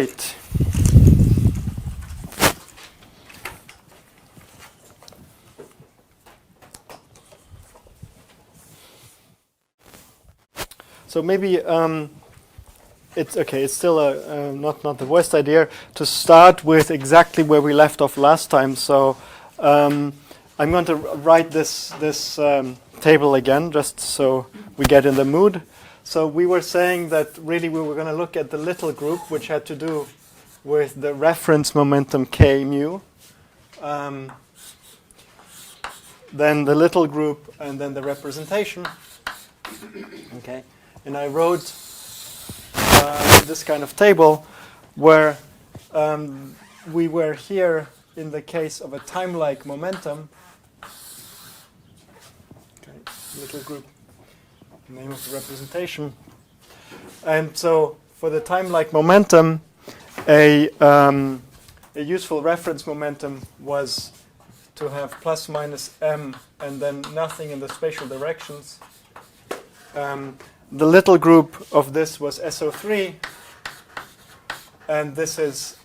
Great. So maybe it's okay. It's still not the worst idea to start with exactly where we left off last time. So I'm going to write this table again, just so we get in the mood. So we were saying that really we were going to look at the little group, which had to do with the reference momentum k mu. Then the little group, and then the representation. Okay. And I wrote this kind of table where we were here in the case of a time-like momentum. Okay, little group, name of the representation. And so for the time-like momentum, a useful reference momentum was to have plus minus m and then nothing in the spatial directions. The little group of this was SO3, and this is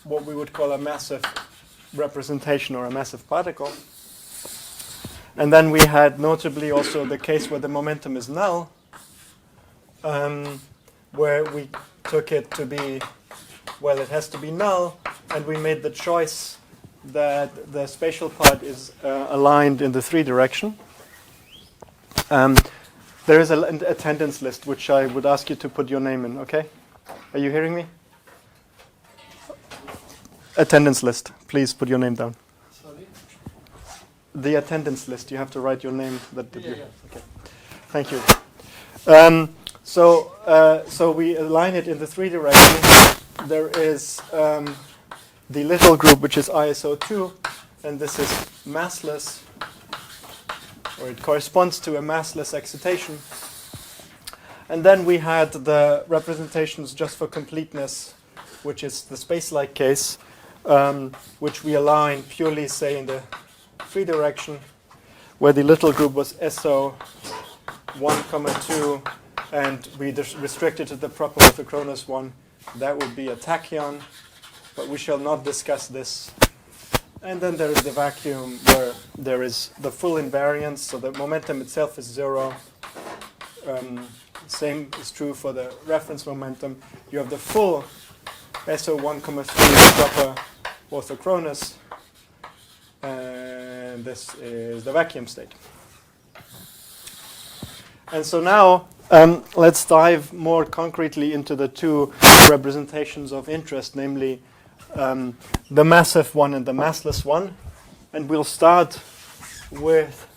what we would call a massive representation or a massive particle. And then we had notably also the case where the momentum is null, where we took it to be, well, it has to be null, and we made the choice that the spatial part is aligned in the 3 direction. There is an attendance list, which I would ask you to put your name in, okay? Are you hearing me? Attendance list. Please put your name down. Sorry? The attendance list. You have to write your name. Okay. Thank you. So we align it in the 3 directions. There is the little group, which is ISO2, and this is massless, or it corresponds to a massless excitation. And then we had the representations just for completeness, which is the space-like case, which we align purely, say, in the 3 direction, where the little group was SO 1, 2, and we restricted to the proper orthochronous one. That would be a tachyon, but we shall not discuss this. And then there is the vacuum where there is the full invariance, so the momentum itself is 0. Same is true for the reference momentum. You have the full SO 1, 3 proper orthochronous, and this is the vacuum state. And so now let's dive more concretely into the 2 representations of interest, namely the massive one and the massless one. And we'll start with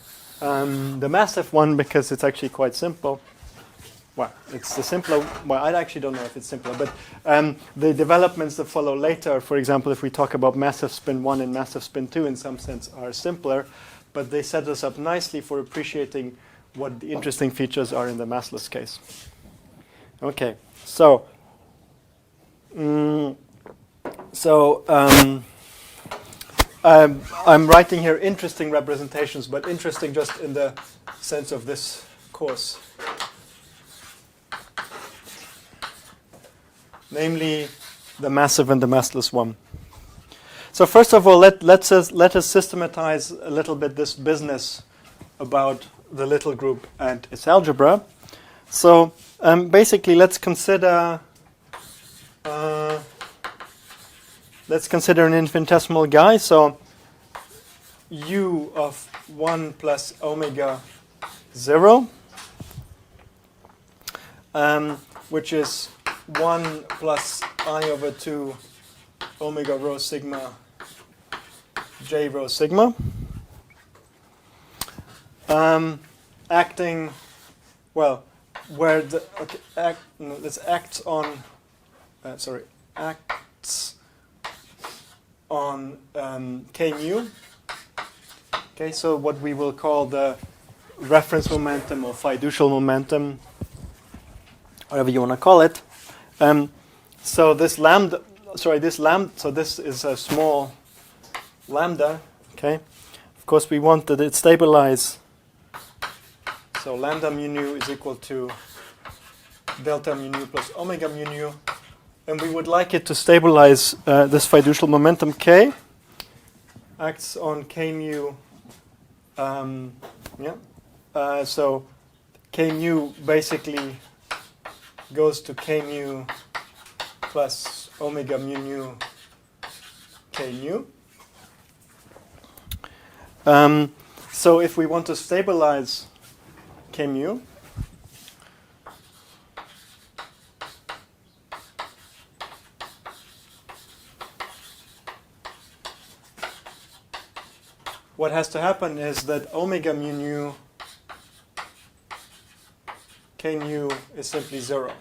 the massive one because it's actually quite simple. Well, it's the simpler. Well, I actually don't know if it's simpler, but the developments that follow later, for example, if we talk about massive spin 1 and massive spin 2 in some sense are simpler, but they set us up nicely for appreciating what the interesting features are in the massless case. Okay, so I'm writing here interesting representations, but interesting just in the sense of this course. Namely, the massive and the massless one. So first of all, let us systematize a little bit this business about the little group and its algebra. So basically, let's consider an infinitesimal guy. So u of 1 plus omega 0, which is 1 plus I over 2 omega rho sigma j rho sigma. Acting, well, where the this acts on k mu. Okay, so what we will call the reference momentum or fiducial momentum, whatever you want to call it. So this lambda, so this is a small lambda. Okay, of course we want that it stabilize. So lambda mu nu is equal to delta mu nu plus omega mu nu, and we would like it to stabilize this fiducial momentum K, acts on K mu. So K mu basically goes to K mu plus omega mu nu K nu. So if we want to stabilize K mu, what has to happen is that omega mu nu K mu is simply 0.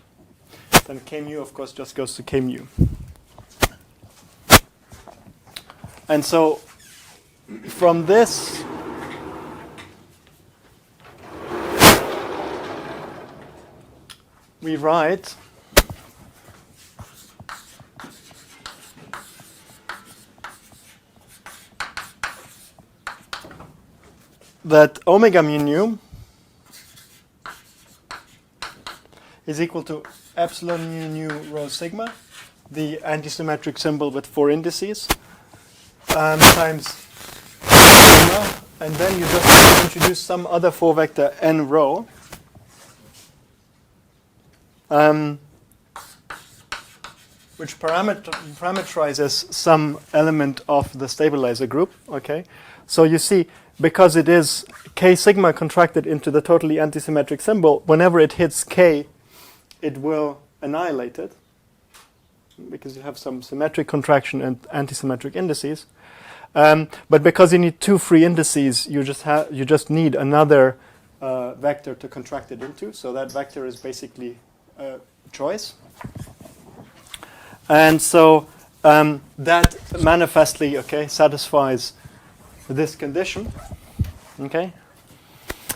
Then K mu, of course, just goes to K mu. And so from this, we write that omega mu nu is equal to epsilon mu nu rho sigma, the antisymmetric symbol with 4 indices, times sigma, and then you just have to introduce some other 4 vector n rho, which parameterizes some element of the stabilizer group. Okay, so you see, because it is K sigma contracted into the totally antisymmetric symbol, whenever it hits K, it will annihilate it, because you have some symmetric contraction and antisymmetric indices. But because you need 2 free indices, you just need another vector to contract it into. So that vector is basically a choice. And so that manifestly, satisfies this condition. Okay.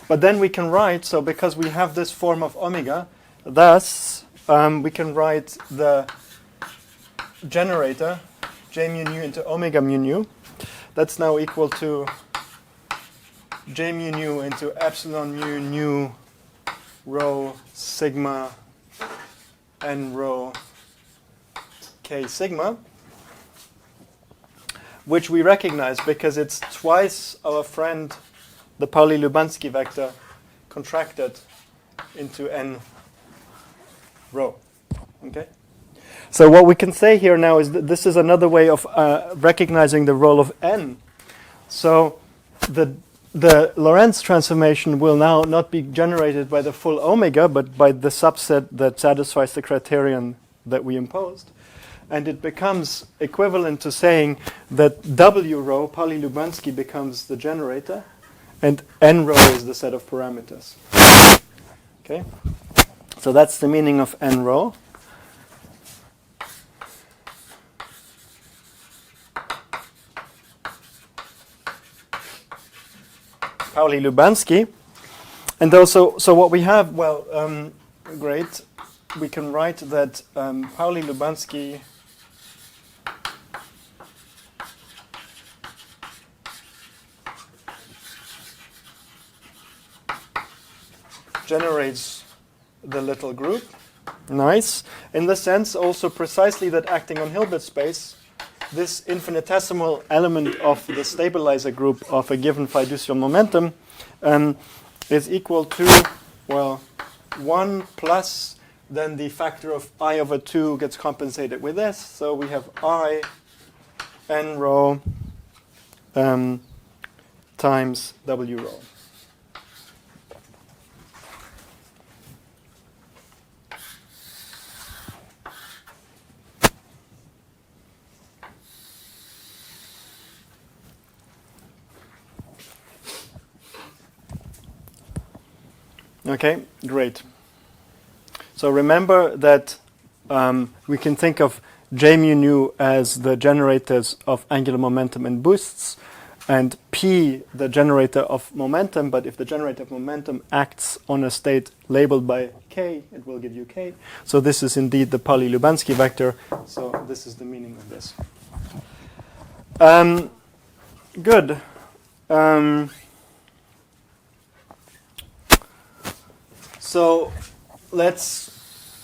But then we can write, so because we have this form of omega, thus we can write the generator J mu nu into omega mu nu. That's now equal to J mu nu into epsilon mu nu rho sigma n rho K sigma, which we recognize because it's twice our friend the Pauli-Lubansky vector contracted into n rho. Okay. So what we can say here now is that this is another way of recognizing the role of n. So the Lorentz transformation will now not be generated by the full omega, but by the subset that satisfies the criterion that we imposed. And it becomes equivalent to saying that W rho, Pauli-Lubansky, becomes the generator, and n rho is the set of parameters. Okay? So that's the meaning of n rho. Pauli-Lubansky. And also, so what we have, great, we can write that Pauli-Lubansky generates the little group. Nice. In the sense also precisely that acting on Hilbert space, this infinitesimal element of the stabilizer group of a given fiducial momentum is equal to, 1 plus, then the factor of I over 2 gets compensated with this. So we have I n rho times W rho. Okay, great. So remember that we can think of J mu nu as the generators of angular momentum and boosts, and P the generator of momentum. But if the generator of momentum acts on a state labeled by K, it will give you K. So this is indeed the Pauli-Lubansky vector. So this is the meaning of this. Good. So let's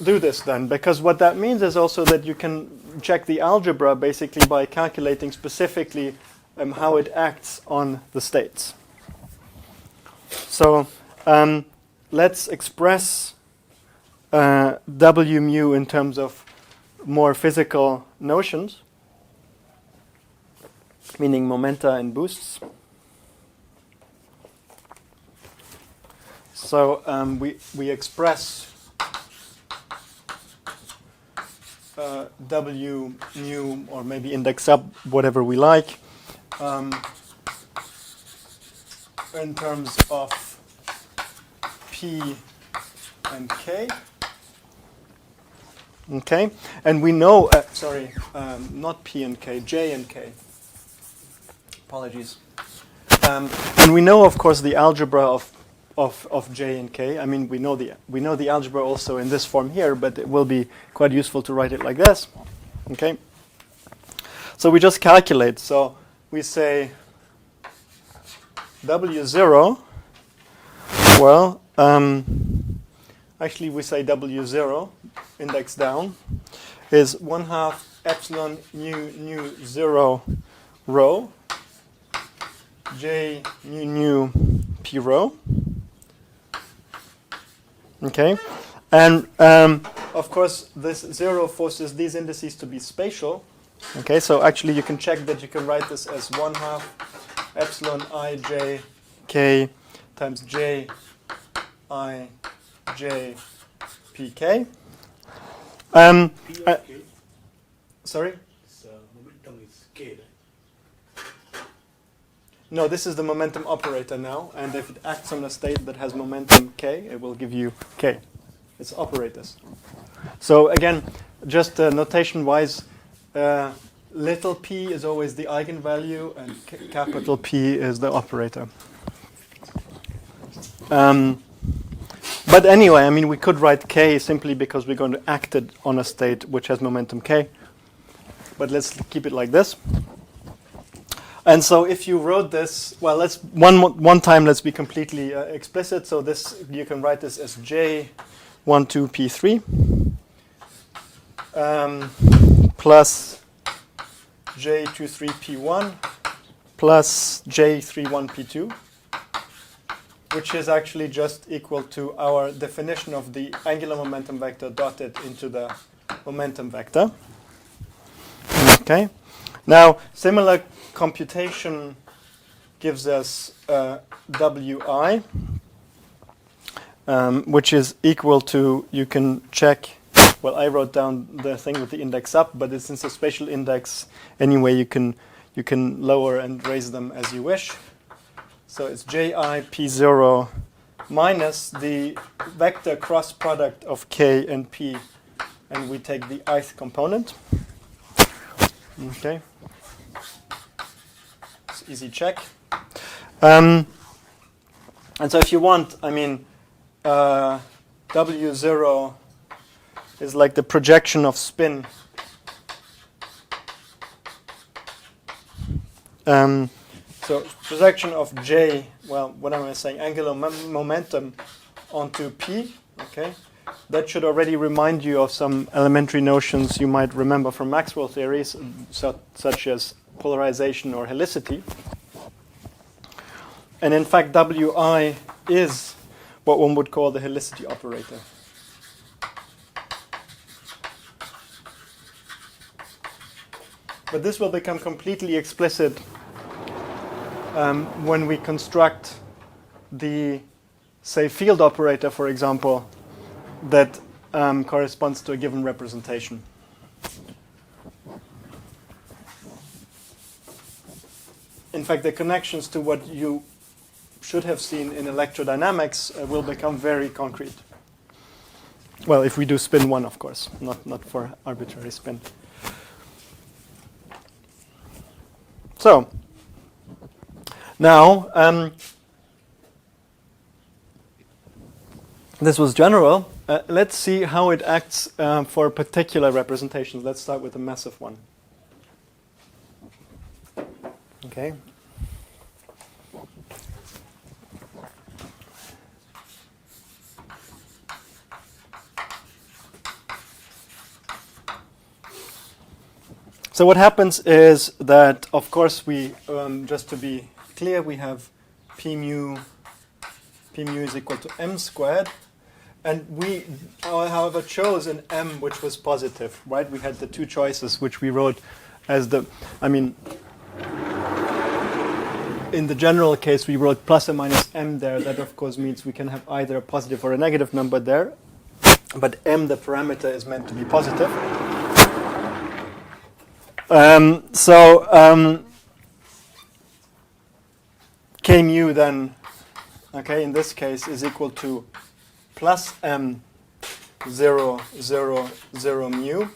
do this then, because what that means is also that you can check the algebra basically by calculating specifically how it acts on the states. So let's express W mu in terms of more physical notions, meaning momenta and boosts. So we express W mu, or maybe index up, whatever we like, in terms of P and K. Okay, and we know, not P and K, J and K. Apologies. And we know, of course, the algebra of J and K. I mean, we know the algebra also in this form here, but it will be quite useful to write it like this. Okay. So we just calculate. So we say W0. Well, actually we say W0, index down, is 1/2 epsilon nu 0 rho J nu P rho. Okay, and of course this 0 forces these indices to be spatial. Okay, so actually you can check that you can write this as 1/2 epsilon I j k times j I j p k. Sorry? Momentum is k, right? No, this is the momentum operator now, and if it acts on a state that has momentum k, it will give you k. It's operators. So again, just notation-wise, little p is always the eigenvalue, and capital P is the operator. But anyway, I mean, we could write k simply because we're going to act it on a state which has momentum k. But let's keep it like this. And so if you wrote this, well, let's one time let's be completely explicit. So this, you can write this as J12P3 plus J23P1 plus J31P2, which is actually just equal to our definition of the angular momentum vector dotted into the momentum vector. Okay. Now, similar computation gives us Wi, which is equal to, you can check, well, I wrote down the thing with the index up, but since it's a spatial index, anyway, you can lower and raise them as you wish. So it's JIP0 minus the vector cross product of K and P, and we take the ith component. Okay. It's easy check. And so if you want, I mean, W0 is like the projection of spin. So projection of J, well, what am I saying? Angular momentum onto P, okay? That should already remind you of some elementary notions you might remember from Maxwell theories, such as polarization or helicity. And in fact, Wi is what one would call the helicity operator. But this will become completely explicit when we construct the, say, field operator, for example, that corresponds to a given representation. In fact, the connections to what you should have seen in electrodynamics will become very concrete. Well, if we do spin 1, of course, not for arbitrary spin. So, now, this was general. Let's see how it acts for particular representations. Let's start with a massive one. Okay. So what happens is that, of course, we just to be clear, we have p mu is equal to m squared, and we, however, chose an m which was positive, right? We had the two choices which we wrote as the, I mean, in the general case, we wrote plus or minus m there. That, of course, means we can have either a positive or a negative number there. But m, the parameter, is meant to be positive. K mu then, okay, in this case, is equal to plus m 0, 0, 0 mu.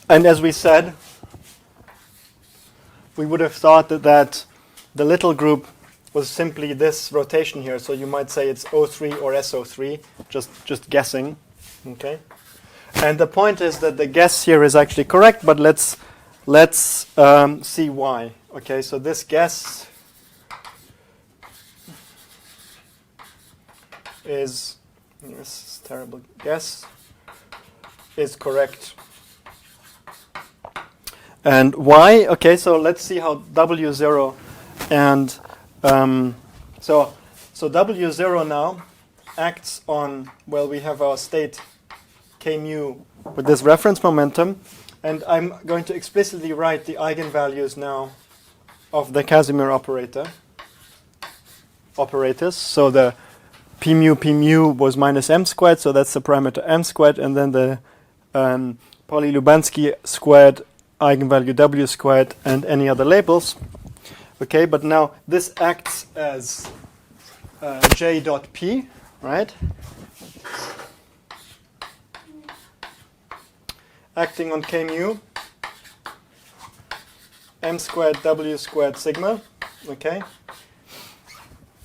And as we said, we would have thought that the little group was simply this rotation here. So you might say it's O3 or SO3, just guessing. Okay. And the point is that the guess here is actually correct, but let's see why. Okay, so this guess is, this is terrible guess, is correct. And why? Okay, so let's see how W0 and so W0 now acts on, well, we have our state K mu with this reference momentum, and I'm going to explicitly write the eigenvalues now of the Casimir operators. So the P mu was minus m squared, so that's the parameter m squared, and then the Pauli-Lubansky squared eigenvalue w squared and any other labels. Okay, but now this acts as j dot p, right? Acting on k mu, m squared w squared sigma. Okay.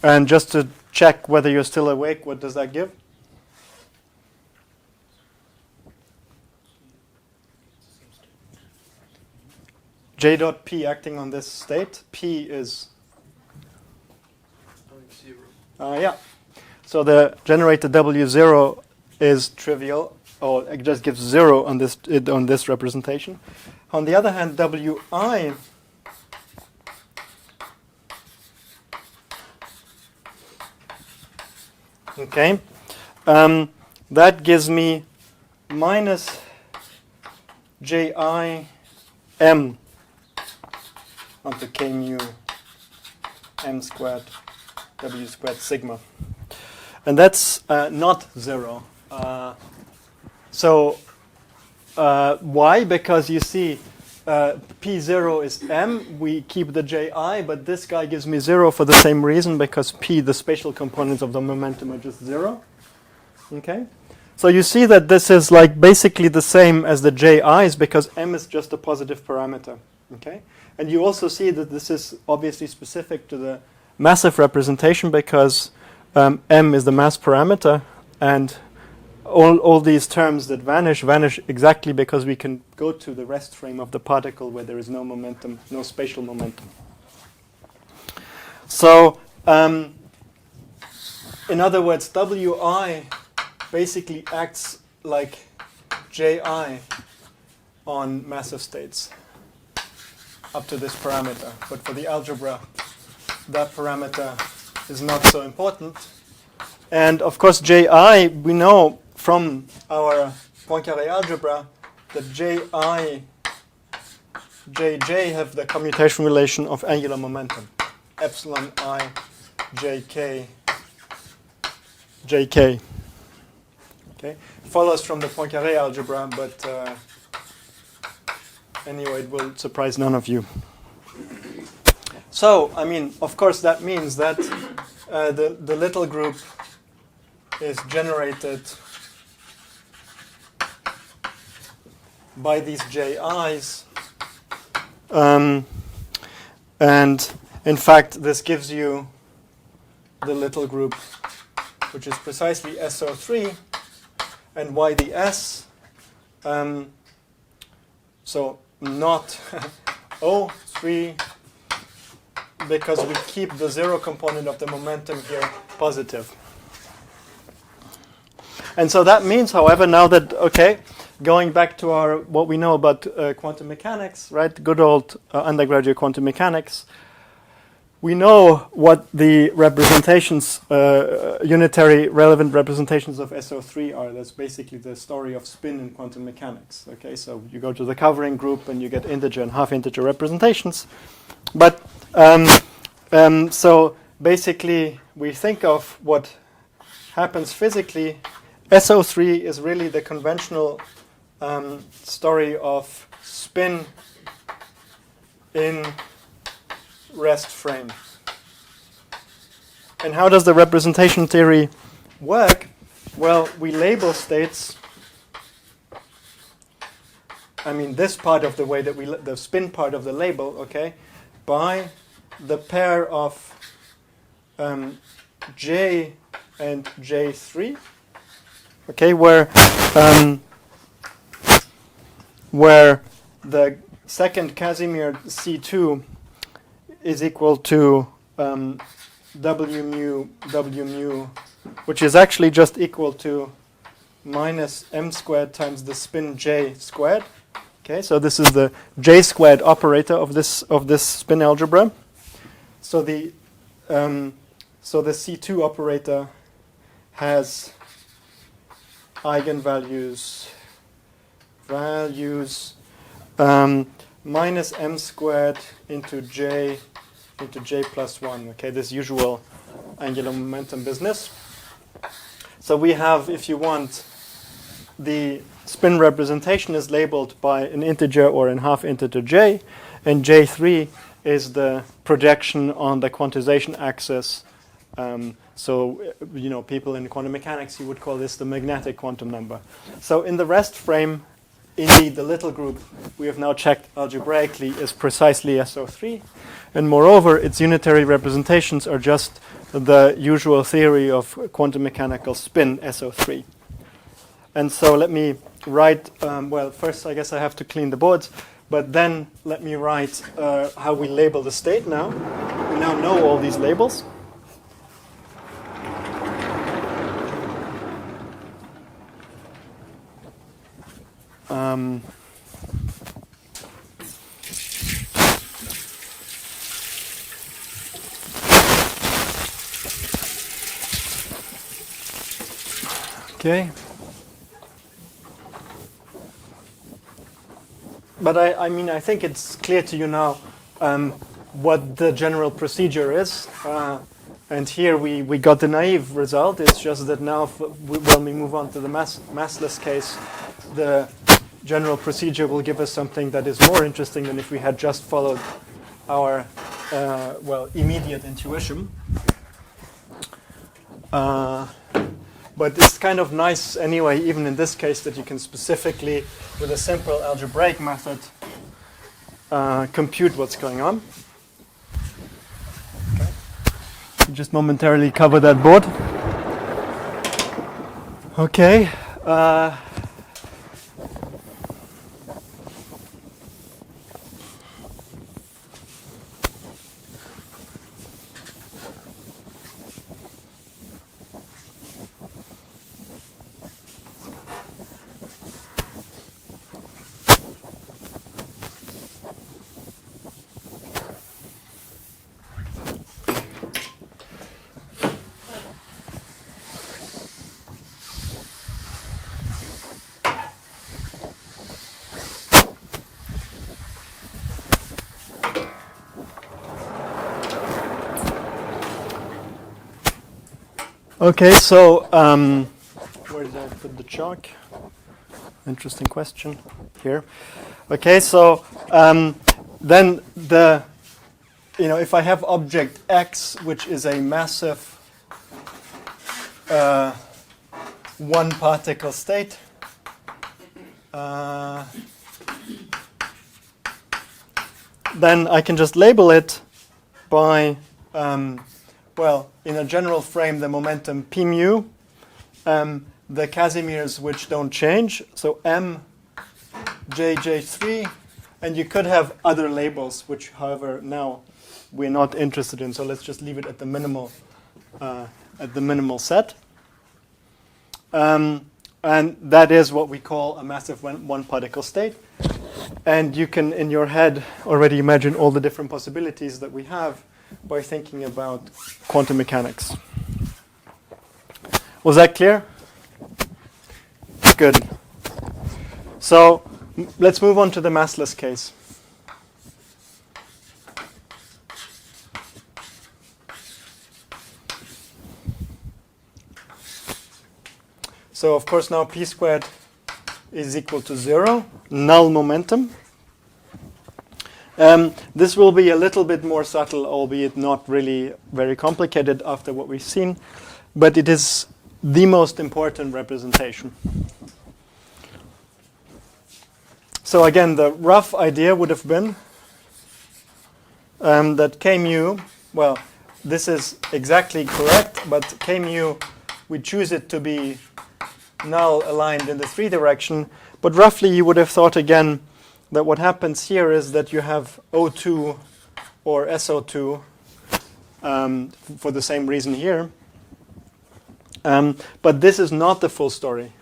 And just to check whether you're still awake, what does that give? J dot p acting on this state. P is 0. Yeah. So the generator W0 is trivial, or it just gives 0 on this representation. On the other hand, Wi, okay, that gives me minus ji m onto k mu m squared w squared sigma. And that's not 0. Why? Because you see, P0 is m, we keep the ji, but this guy gives me 0 for the same reason, because P, the spatial components of the momentum, are just 0. Okay? So you see that this is like basically the same as the ji's, because m is just a positive parameter. Okay? And you also see that this is obviously specific to the massive representation, because m is the mass parameter, and all these terms that vanish exactly because we can go to the rest frame of the particle where there is no momentum, no spatial momentum. So, in other words, Wi basically acts like Ji on massive states up to this parameter. But for the algebra, that parameter is not so important. And of course, Ji, we know from our Poincaré algebra that Ji, Jj have the commutation relation of angular momentum. Epsilon I, Jk, Jk. Okay, follows from the Poincaré algebra, but anyway, it will surprise none of you. So, I mean, of course, that means that the little group is generated by these JIs. And in fact, this gives you the little group, which is precisely SO3. And why the S? So not O3, because we keep the 0 component of the momentum here positive. And so that means, however, now that, okay, going back to what we know about quantum mechanics, right? Good old undergraduate quantum mechanics. We know what the representations, unitary relevant representations of SO3 are. That's basically the story of spin in quantum mechanics. Okay, so you go to the covering group and you get integer and half-integer representations. But so basically, we think of what happens physically. SO3 is really the conventional story of spin in rest frame. And how does the representation theory work? Well, we label states. I mean, this part of the way that the spin part of the label, okay, by the pair of J and J3, okay, where the second Casimir C2 is equal to W mu, which is actually just equal to minus m squared times the spin J squared. Okay, so this is the J squared operator of this spin algebra. So the C2 operator has eigenvalues minus m squared into j plus 1. Okay, this usual angular momentum business. So we have, if you want, the spin representation is labeled by an integer or an half-integer j, and j3 is the projection on the quantization axis. So, you know, people in quantum mechanics, you would call this the magnetic quantum number. So in the rest frame, indeed, the little group we have now checked algebraically is precisely SO3. And moreover, its unitary representations are just the usual theory of quantum mechanical spin, SO3. And so let me write, well, first I guess I have to clean the boards, but then let me write how we label the state now. We now know all these labels. Okay. But I mean, I think it's clear to you now what the general procedure is. And here we got the naive result. It's just that now when we move on to the massless case, the general procedure will give us something that is more interesting than if we had just followed our, immediate intuition. But it's kind of nice anyway, even in this case, that you can specifically, with a simple algebraic method, compute what's going on. Okay. Just momentarily cover that board. Okay. Okay, so where did I put the chalk? Interesting question here. Okay, so then if I have object X, which is a massive one particle state, then I can just label it by in a general frame, the momentum p mu, the Casimirs which don't change, so m, j, j3, and you could have other labels, which, however, now we're not interested in. So let's just leave it at the minimal set. And that is what we call a massive one-particle state. And you can, in your head, already imagine all the different possibilities that we have by thinking about quantum mechanics. Was that clear? Good. So let's move on to the massless case. So of course now p squared is equal to 0, null momentum. This will be a little bit more subtle, albeit not really very complicated after what we've seen, but it is the most important representation. So again, the rough idea would have been that k mu, well, this is exactly correct, but k mu, we choose it to be null aligned in the 3 direction, but roughly you would have thought again that what happens here is that you have O2 or SO2 for the same reason here. But this is not the full story.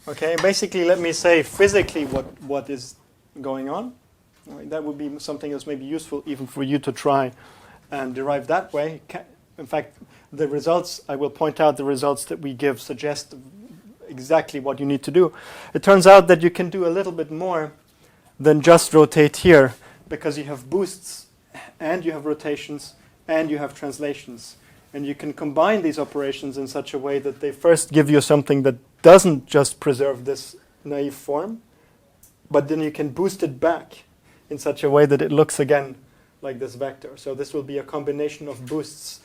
Okay, basically let me say physically what is going on. That would be something that's maybe useful even for you to try and derive that way. In fact, the results, I will point out the results that we give suggest exactly what you need to do. It turns out that you can do a little bit more than just rotate here, because you have boosts and you have rotations and you have translations. And you can combine these operations in such a way that they first give you something that doesn't just preserve this naive form, but then you can boost it back in such a way that it looks again like this vector. So this will be a combination of boosts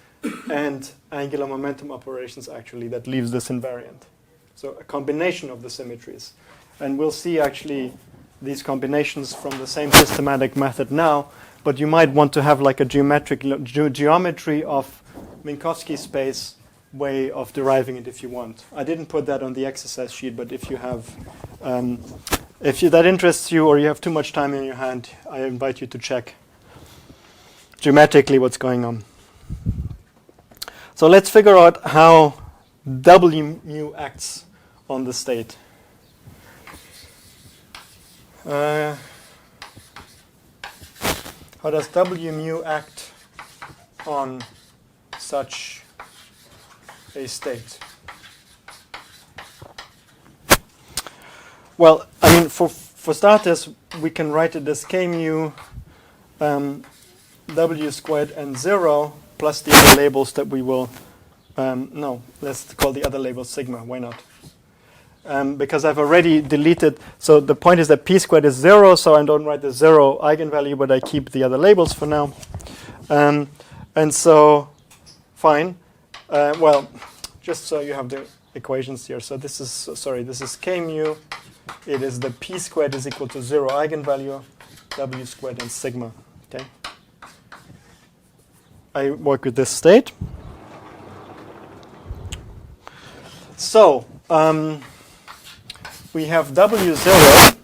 and angular momentum operations actually that leaves this invariant. So a combination of the symmetries. And we'll see actually these combinations from the same systematic method now, but you might want to have like a geometry of Minkowski space way of deriving it if you want. I didn't put that on the exercise sheet, but if you have, that interests you or you have too much time in your hand, I invite you to check geometrically what's going on. So let's figure out how W mu acts on the state. How does W mu act on such a state? Well, I mean, for starters, we can write it as k mu W squared and 0 plus the other labels that we will, no, let's call the other label sigma, why not? Because I've already deleted, so the point is that p squared is 0, so I don't write the 0 eigenvalue, but I keep the other labels for now. And so, fine. Well, just so you have the equations here. So this is, this is k mu. It is the p squared is equal to 0 eigenvalue, W squared and sigma, okay? I work with this state. So, we have W0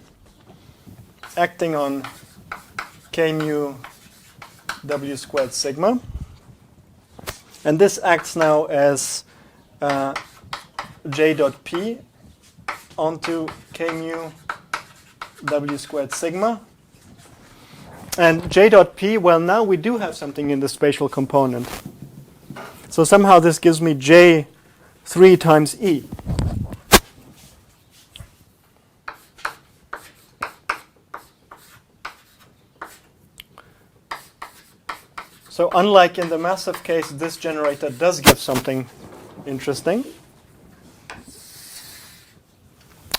acting on k mu W squared sigma. And this acts now as J dot P onto k mu W squared sigma. And J dot P, well, now we do have something in the spatial component. So somehow this gives me J 3 times E. So unlike in the massive case, this generator does give something interesting.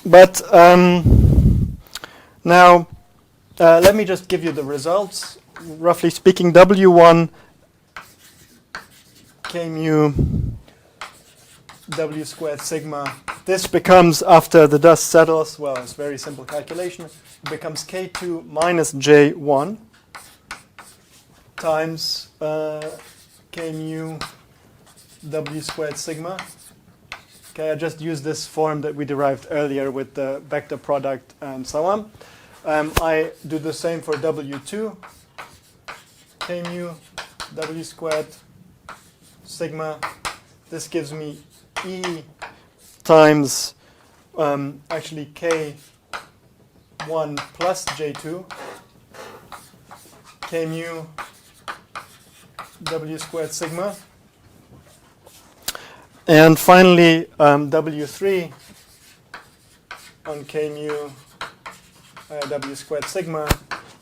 But now, let me just give you the results. Roughly speaking, W1 k mu W squared sigma. This becomes, after the dust settles, well, it's very simple calculation. It becomes K2 minus J1 times k mu W squared sigma. Okay, I just use this form that we derived earlier with the vector product and so on. I do the same for W2, k mu W squared sigma. This gives me E times actually K1 plus J2, K mu W squared sigma. And finally, W3 on K mu W squared sigma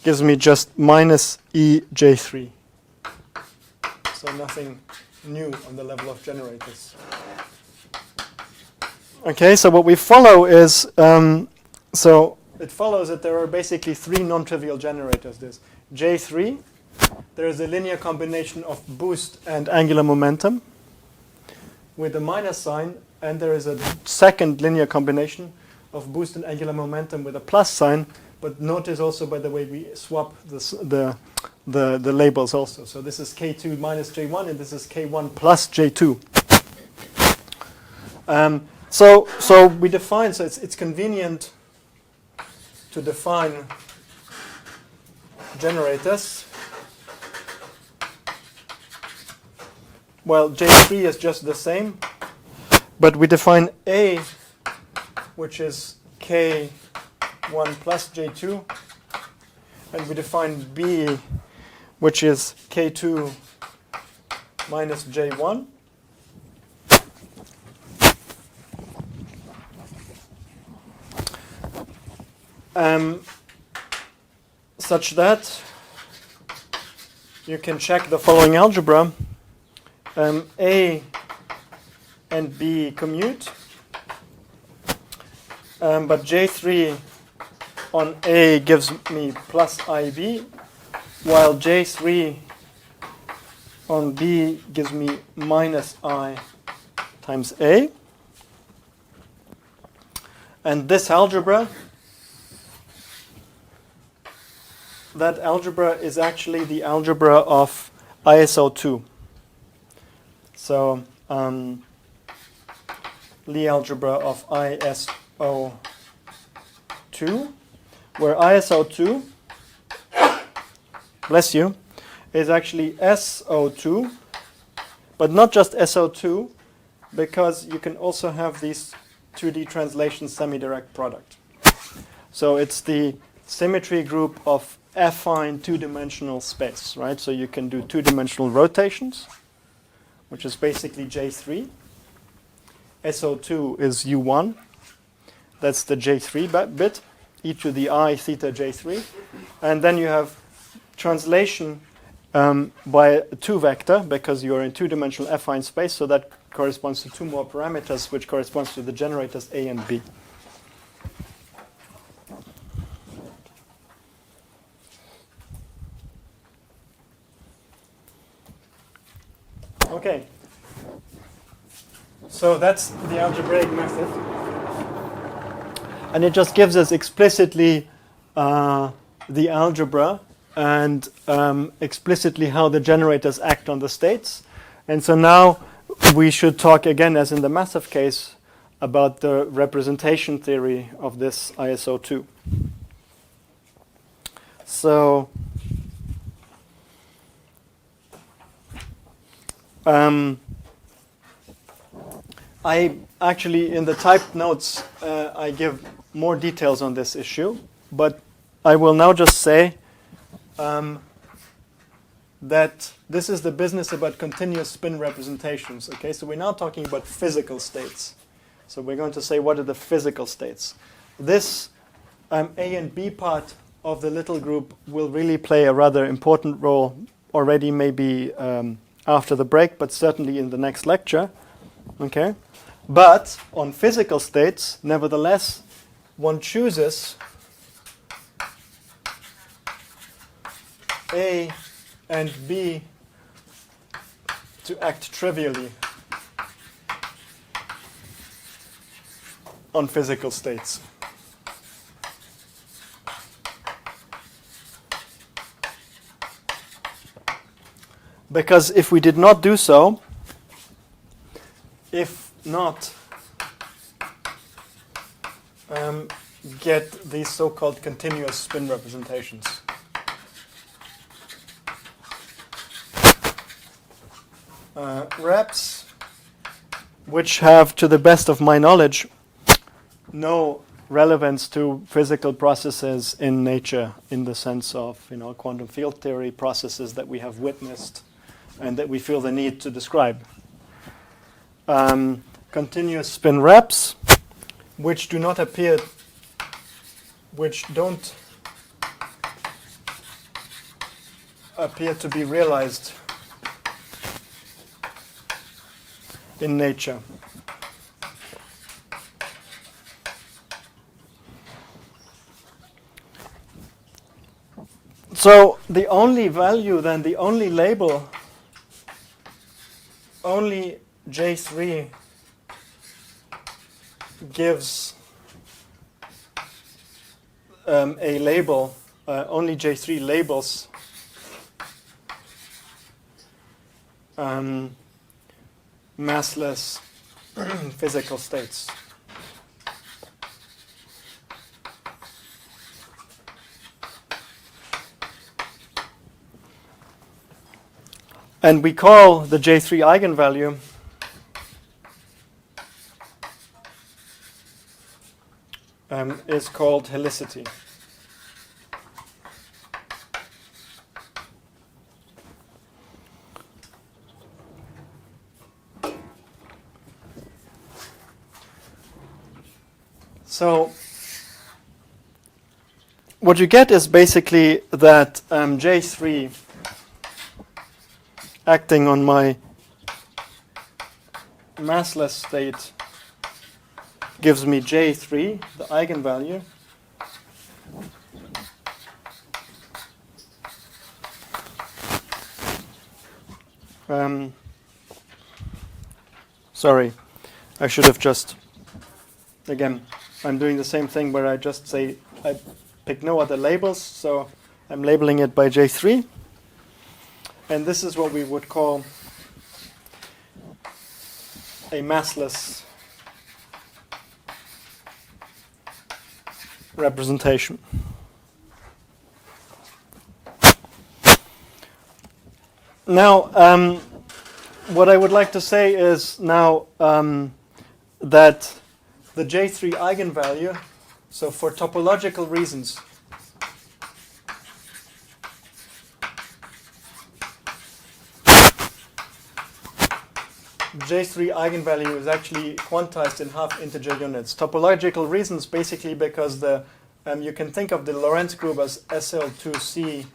gives me just minus EJ3. So nothing new on the level of generators. Okay, so what we follow is, so it follows that there are basically three non-trivial generators. There's J3, there is a linear combination of boost and angular momentum with a minus sign, and there is a second linear combination of boost and angular momentum with a plus sign. But notice also, by the way, we swap the labels also. So this is K2 minus J1, and this is K1 plus J2. So we define, so it's convenient to define generators. Well, J3 is just the same, but we define A, which is K1 plus J2, and we define B, which is K2 minus J1. Such that you can check the following algebra. A and B commute, but J3 on A gives me plus IB, while J3 on B gives me minus I times A. And this algebra, that algebra is actually the algebra of ISO2. So Lie algebra of ISO2, where ISO2, bless you, is actually SO2, but not just SO2, because you can also have these 2D translation semi-direct product. So it's the symmetry group of affine two-dimensional space, right? So you can do two-dimensional rotations, which is basically J3. SO2 is U1. That's the J3 bit, e to the I theta J3. And then you have translation by a 2 vector, because you're in two-dimensional affine space, so that corresponds to 2 more parameters, which corresponds to the generators A and B. Okay, so that's the algebraic method, and it just gives us explicitly the algebra and explicitly how the generators act on the states. And so now we should talk again, as in the massive case, about the representation theory of this ISO2. So I actually, in the typed notes, I give more details on this issue, but I will now just say that this is the business about continuous spin representations. Okay, so we're now talking about physical states. So we're going to say, what are the physical states? This A and B part of the little group will really play a rather important role already, maybe after the break, but certainly in the next lecture. Okay, but on physical states, nevertheless, one chooses A and B to act trivially on physical states. Because if we did not do so, if not get these so-called continuous spin representations. reps which have, to the best of my knowledge, no relevance to physical processes in nature, in the sense of, quantum field theory processes that we have witnessed and that we feel the need to describe. Continuous spin reps which do not appear, which don't appear to be realized in nature. So the only value, then the only label, only J3 gives a label, only J3 labels massless physical states. And we call the J3 eigenvalue is called helicity. So what you get is basically that J3 acting on my massless state gives me J3, the eigenvalue, sorry, I should have just, again, I'm doing the same thing where I just say I pick no other labels, so I'm labeling it by J3. And this is what we would call a massless representation. Now, what I would like to say is now that the J3 eigenvalue, so for topological reasons, J3 eigenvalue is actually quantized in half-integer units. Topological reasons basically because you can think of the Lorentz group as SL2C,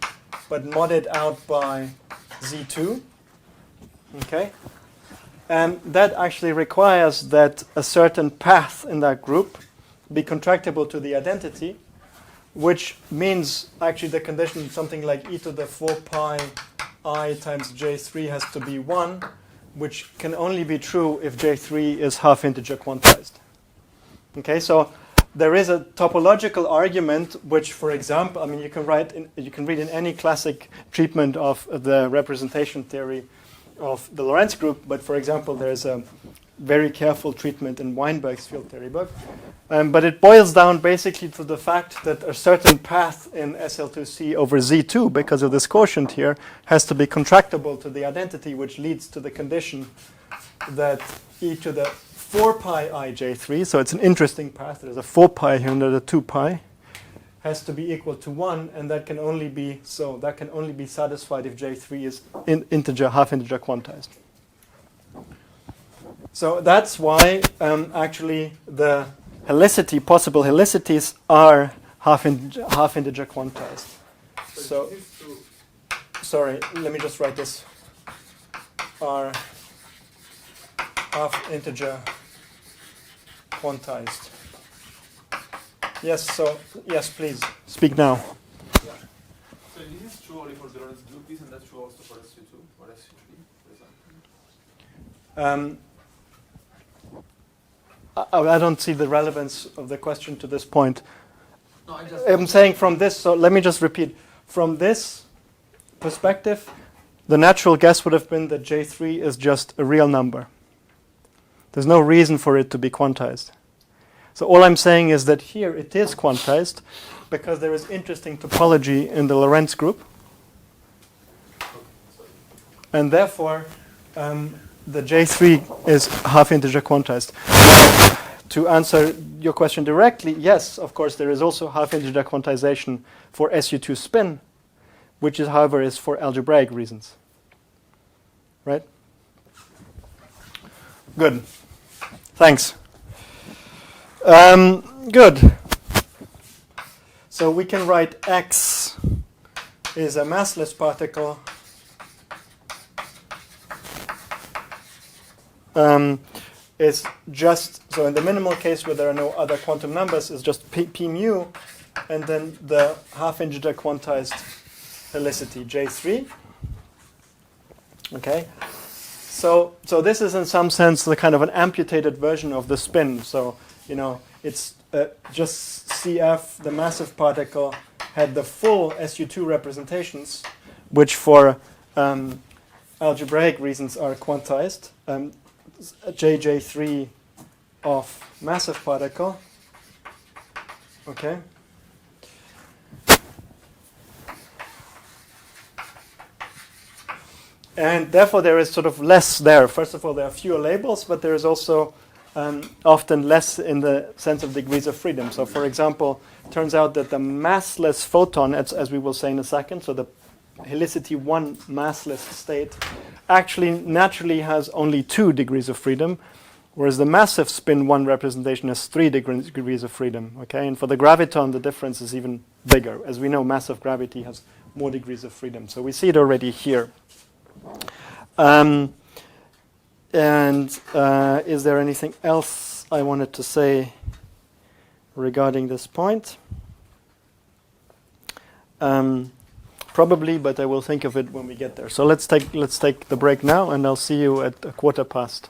but modded out by Z2. Okay, and that actually requires that a certain path in that group be contractible to the identity, which means actually the condition something like e to the 4 pi I times J3 has to be 1, which can only be true if J3 is half-integer quantized. Okay, so there is a topological argument, which, for example, I mean, you can read in any classic treatment of the representation theory of the Lorentz group. But for example, there's a very careful treatment in Weinberg's field theory book. But it boils down basically to the fact that a certain path in SL2C over Z2, because of this quotient here, has to be contractible to the identity, which leads to the condition that e to the 4 pi I J3, so it's an interesting path, there's a 4 pi here under the 2 pi, has to be equal to 1, and that can only be satisfied if J3 is half-integer quantized. So that's why actually the possible helicities are half-integer quantized. So, sorry, let me just write this. Are half-integer quantized. Yes, please, speak now. Yeah. So this is true only for the Lorentz group, isn't that true also for SU2 or SU3, for example? I don't see the relevance of the question to this point. No, I'm saying from this, so let me just repeat. From this perspective, the natural guess would have been that J3 is just a real number. There's no reason for it to be quantized. So all I'm saying is that here it is quantized because there is interesting topology in the Lorentz group. And therefore, The J3 is half-integer quantized. To answer your question directly, yes, of course, there is also half-integer quantization for SU2 spin, which is, however, is for algebraic reasons. Right? Good. Thanks. Good. So we can write X is a massless particle. Is just, so in the minimal case where there are no other quantum numbers, is just p mu, and then the half-integer quantized helicity, J3. Okay? So this is in some sense the kind of an amputated version of the spin. So, you know, it's just CF, the massive particle, had the full SU2 representations, which for algebraic reasons are quantized. JJ3 of massive particle. Okay. And therefore there is sort of less there. First of all, there are fewer labels, but there is also often less in the sense of degrees of freedom. So for example, it turns out that the massless photon, as we will say in a second, so the helicity 1 massless state, actually naturally has only 2 degrees of freedom, whereas the massive spin 1 representation has 3 degrees of freedom. Okay, and for the graviton, the difference is even bigger. As we know, massive gravity has more degrees of freedom. So we see it already here. Is there anything else I wanted to say regarding this point? Probably, but I will think of it when we get there. So let's take the break now, and I'll see you at 1:15.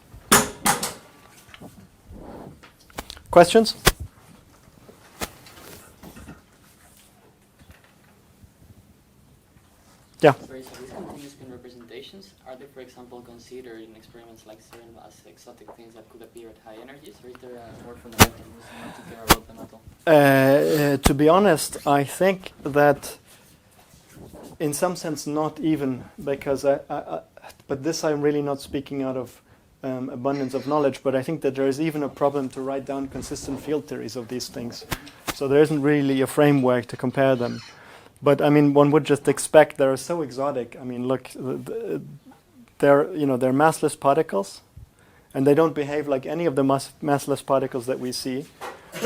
Questions? Yeah. Sorry, so these continuous spin representations, are they, for example, considered in experiments like CERN as exotic things that could appear at high energies, or is there a more fundamental reason not to care about them at all? To be honest, I think that in some sense not even, because but this I'm really not speaking out of abundance of knowledge, but I think that there is even a problem to write down consistent field theories of these things. So there isn't really a framework to compare them. But I mean, one would just expect they're so exotic. I mean, look, they're massless particles, and they don't behave like any of the massless particles that we see.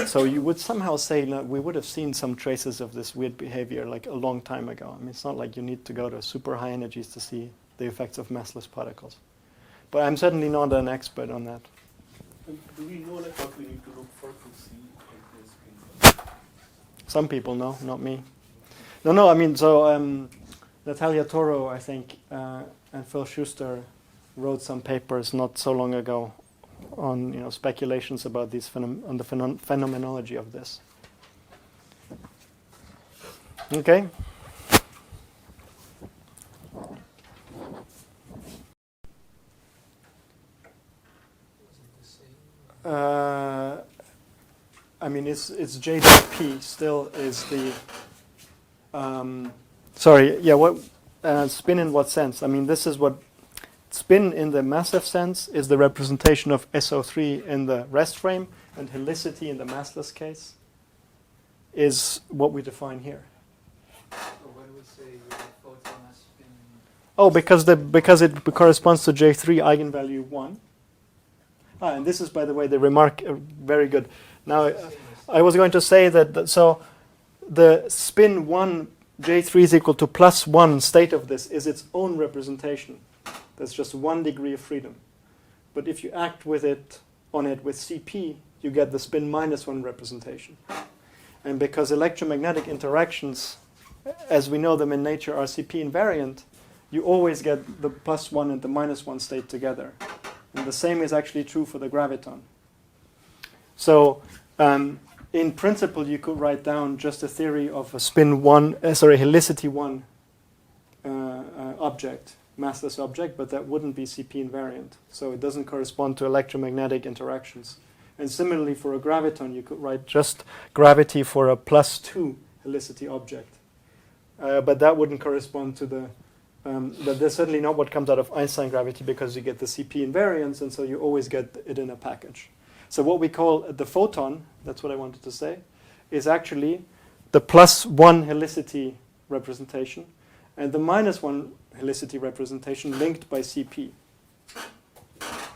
So you would somehow say, no, we would have seen some traces of this weird behavior like a long time ago. I mean, it's not like you need to go to super high energies to see the effects of massless particles. But I'm certainly not an expert on that. Do we know like what we need to look for to see this spin? Some people know, not me. No, I mean, so Natalia Toro, I think, and Phil Schuster wrote some papers not so long ago on speculations about these on the phenomenology of this. Okay. I mean, it's JDP still is the. Sorry, yeah. What spin in what sense? I mean, this is what. Spin in the massive sense is the representation of SO3 in the rest frame, and helicity in the massless case is what we define here. So why do we say photon as spin? Oh, because it corresponds to J3 eigenvalue 1. And this is, by the way, the remark very good. Now, I was going to say that so the spin 1 J3 is equal to +1 state of this is its own representation. There's just 1 degree of freedom. But if you act with it on it with CP, you get the spin -1 representation. And because electromagnetic interactions, as we know them in nature, are CP invariant, you always get the +1 and the -1 state together. And the same is actually true for the graviton. So in principle, you could write down just a theory of a helicity 1 object, massless object, but that wouldn't be CP invariant. So it doesn't correspond to electromagnetic interactions. And similarly, for a graviton, you could write just gravity for a +2 helicity object. But that wouldn't correspond to the But that's certainly not what comes out of Einstein gravity, because you get the CP invariance, and so you always get it in a package. So what we call the photon, that's what I wanted to say, is actually the +1 helicity representation and the -1 helicity representation linked by CP.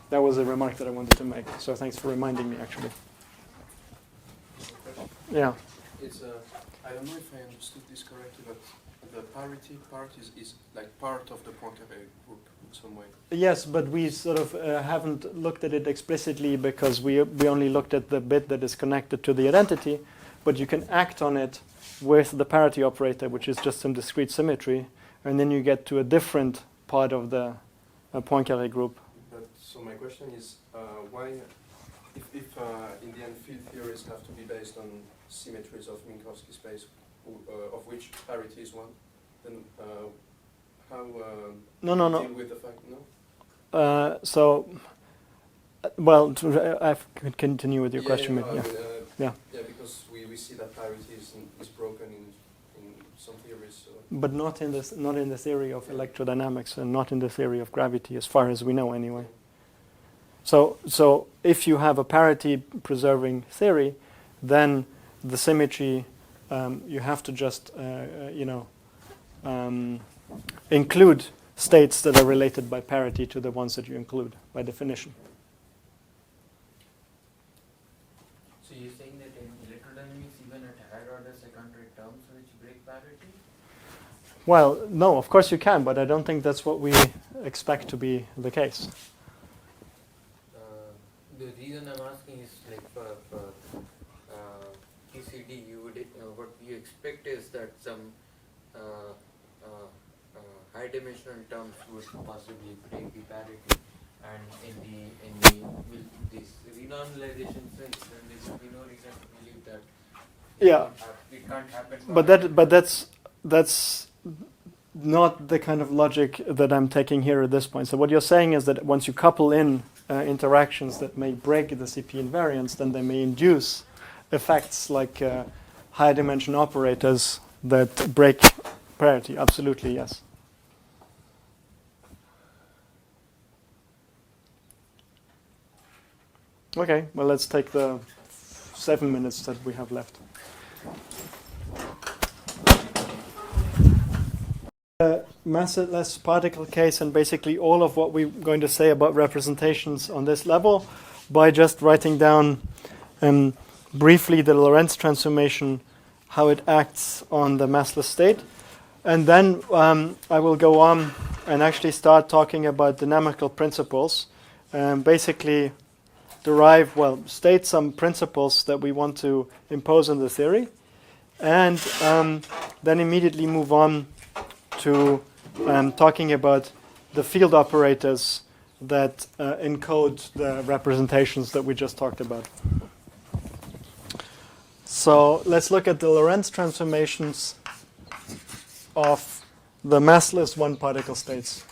That was a remark that I wanted to make. So thanks for reminding me, actually. Yeah. It's I don't know if I understood this correctly, but the parity part is like part of the Poincaré group in some way. Yes, but we sort of haven't looked at it explicitly, because we only looked at the bit that is connected to the identity, but you can act on it with the parity operator, which is just some discrete symmetry, and then you get to a different part of the Poincaré group. But so my question is, why, if in the end field theories have to be based on symmetries of Minkowski space, of which parity is one, then how No. deal with the fact, no? Well, I could continue with your question. No, Yeah. Yeah. Yeah, because we see that parity is broken in some theories. So. But not in the theory of electrodynamics, and not in the theory of gravity, as far as we know, anyway. So if you have a parity preserving theory, then the symmetry, you have to just include states that are related by parity to the ones that you include by definition. So you're saying that in electrodynamics, even at higher order secondary terms which break parity? Well, no, of course you can, but I don't think that's what we expect to be the case. The reason I'm asking is like for QCD, you would what you expect is that some high dimensional terms would possibly break the parity, and in the with this renormalization sense, then there should be no reason to believe that it can't happen. But that's not the kind of logic that I'm taking here at this point. So what you're saying is that once you couple in interactions that may break the CP invariance, then they may induce effects like high dimension operators that break parity. Absolutely, yes. Okay, well, let's take the 7 minutes that we have left. Massless particle case, and basically all of what we're going to say about representations on this level, by just writing down briefly the Lorentz transformation, how it acts on the massless state. And then I will go on and actually start talking about dynamical principles, basically state some principles that we want to impose on the theory, and then immediately move on to talking about the field operators that encode the representations that we just talked about. So let's look at the Lorentz transformations of the massless one-particle states.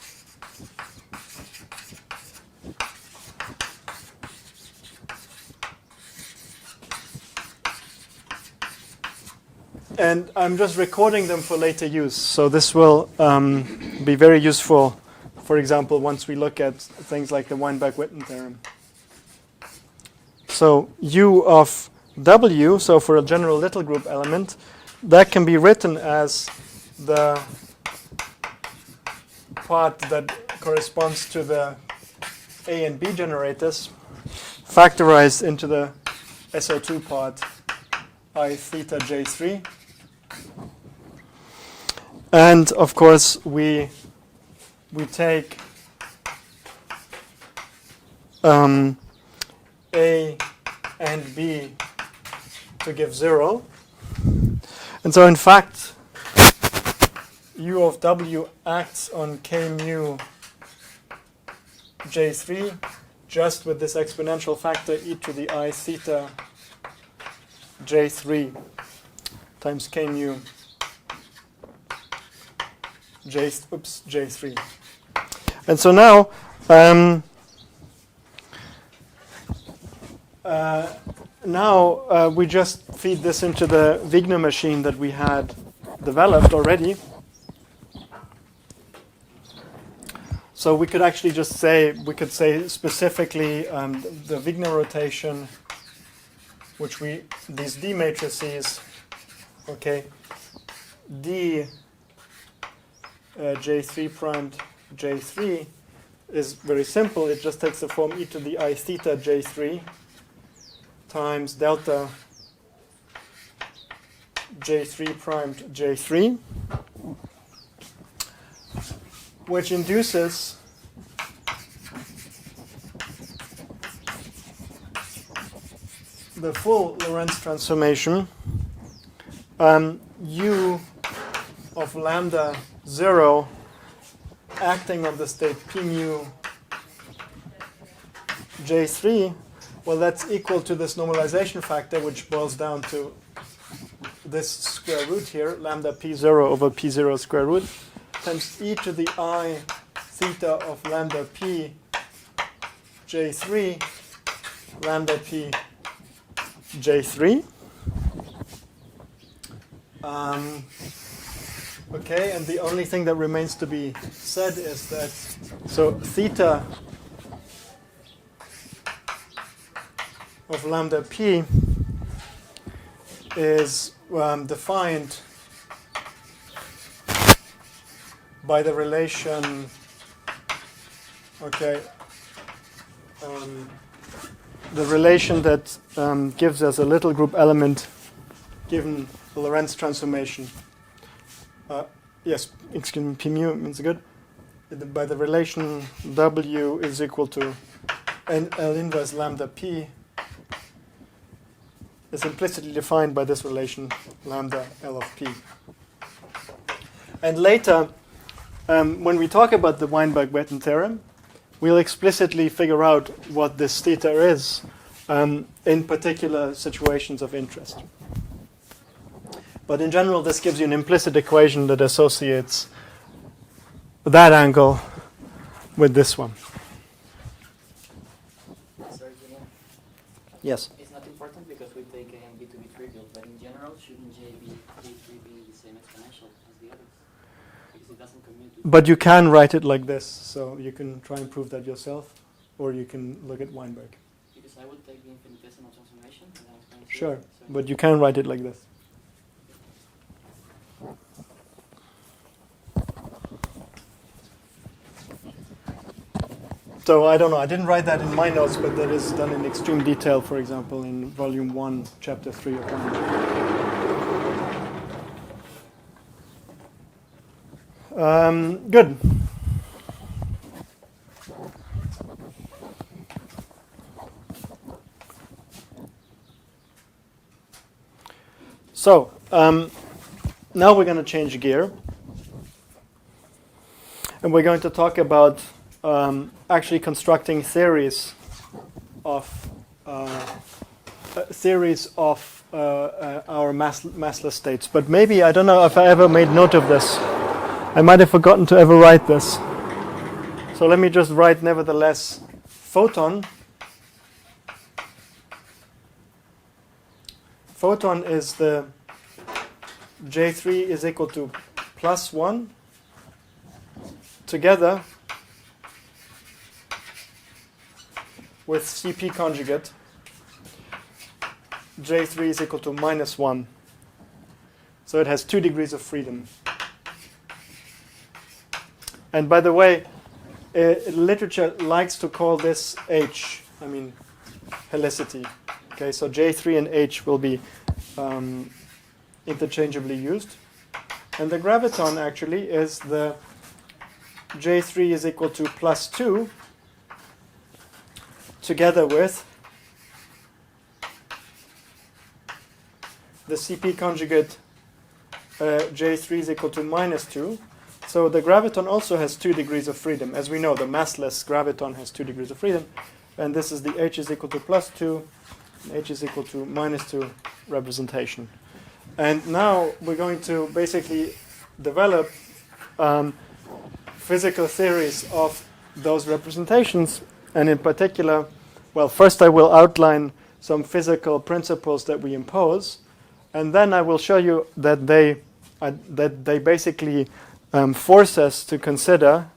And I'm just recording them for later use. So this will be very useful, for example, once we look at things like the Weinberg-Witten theorem. So U of W, so for a general little group element, that can be written as the part that corresponds to the A and B generators, factorized into the SO2 part I theta J3. And of course we take A and B to give 0. And so in fact U of W acts on K mu J3 just with this exponential factor e to the I theta J3 times K mu J3. And so now we just feed this into the Wigner machine that we had developed already. So we could actually just say, we could say specifically the Wigner rotation, which these D matrices, okay, D J3 primed J3 is very simple. It just takes the form e to the I theta J3 times delta J3 primed J3, which induces the full Lorentz transformation U of lambda 0 acting on the state P mu J3. Well, that's equal to this normalization factor, which boils down to this square root here, lambda P0 over P0 square root, times e to the I theta of lambda P J3, lambda P J3. Okay, and the only thing that remains to be said is that, so theta of lambda P is defined by the relation, okay, the relation that gives us a little group element given the Lorentz transformation. Yes, excuse me, P mu means good. By the relation W is equal to L inverse lambda P is implicitly defined by this relation lambda L of P. And later, when we talk about the Weinberg-Witten theorem, we'll explicitly figure out what this theta is in particular situations of interest. But in general, this gives you an implicit equation that associates that angle with this one. Sorry, Julian. Yes? It's not important because we take A and B to be trivial, but in general, shouldn't J3 be the same exponential as the others? Because it doesn't commute with. But you can write it like this, so you can try and prove that yourself, or you can look at Weinberg. Because I would take the infinitesimal transformation and then explain it. Sure, So but you can write it like this. So I don't know, I didn't write that in my notes, but that is done in extreme detail, for example, in volume 1, chapter 3 of Weinberg. Good. So, now we're going to change gear. And we're going to talk about actually constructing theories of our massless states. But maybe, I don't know if I ever made note of this. I might have forgotten to ever write this. So let me just write nevertheless photon. Photon is the J3 is equal to plus 1 together with CP conjugate. J3 is equal to minus 1. So it has 2 degrees of freedom. And by the way, literature likes to call this H, I mean helicity. Okay, so J3 and H will be interchangeably used. And the graviton actually is the J3 is equal to plus 2 together with the CP conjugate J3 is equal to minus 2. So the graviton also has 2 degrees of freedom. As we know, the massless graviton has 2 degrees of freedom. And this is the H is equal to plus 2, and H is equal to minus 2 representation. And now we're going to basically develop physical theories of those representations. And in particular, well, first I will outline some physical principles that we impose. And then I will show you that they basically force us to consider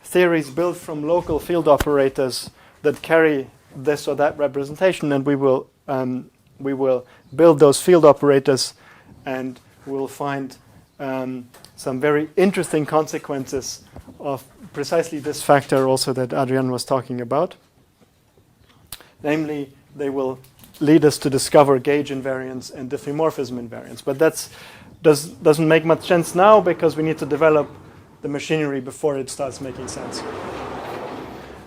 theories built from local field operators that carry this or that representation, and we will build those field operators, and we'll find some very interesting consequences of precisely this factor also that Adrian was talking about. Namely, they will lead us to discover gauge invariance and diffeomorphism invariance. But that doesn't make much sense now because we need to develop the machinery before it starts making sense.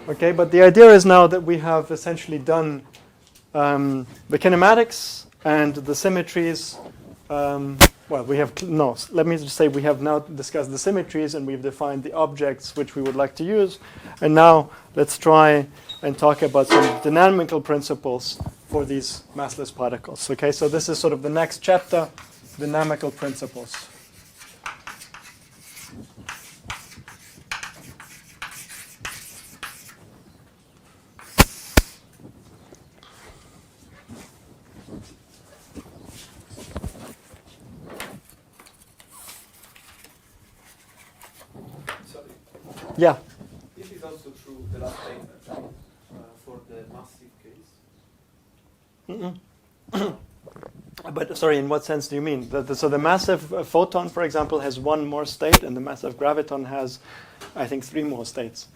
Okay, but the idea is now that we have essentially done the kinematics and the symmetries. Let me just say we have now discussed the symmetries and we've defined the objects which we would like to use. And now let's try and talk about some dynamical principles for these massless particles. Okay, so this is sort of the next chapter, dynamical principles. Yeah. This is also true, the last statement, for the massive case. But sorry, in what sense do you mean? So the massive photon, for example, has one more state, and the massive graviton has, I think, 3 more states.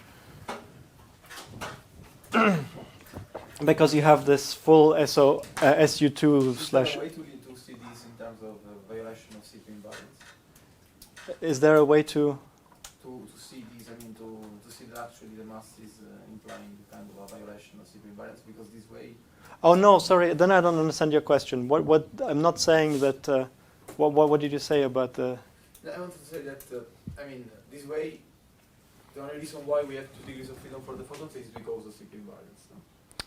Because you have this full SU2 slash. Is there a way to see this in terms of violation of CP invariance? Is there a way to see these? I mean, to see that actually the mass is implying kind of a violation of CP invariance, because this way. Oh no, sorry. Then I don't understand your question. What I'm not saying that. What did you say about the? I wanted to say that this way, the only reason why we have 2 degrees of freedom for the photons is because of CP invariance. No?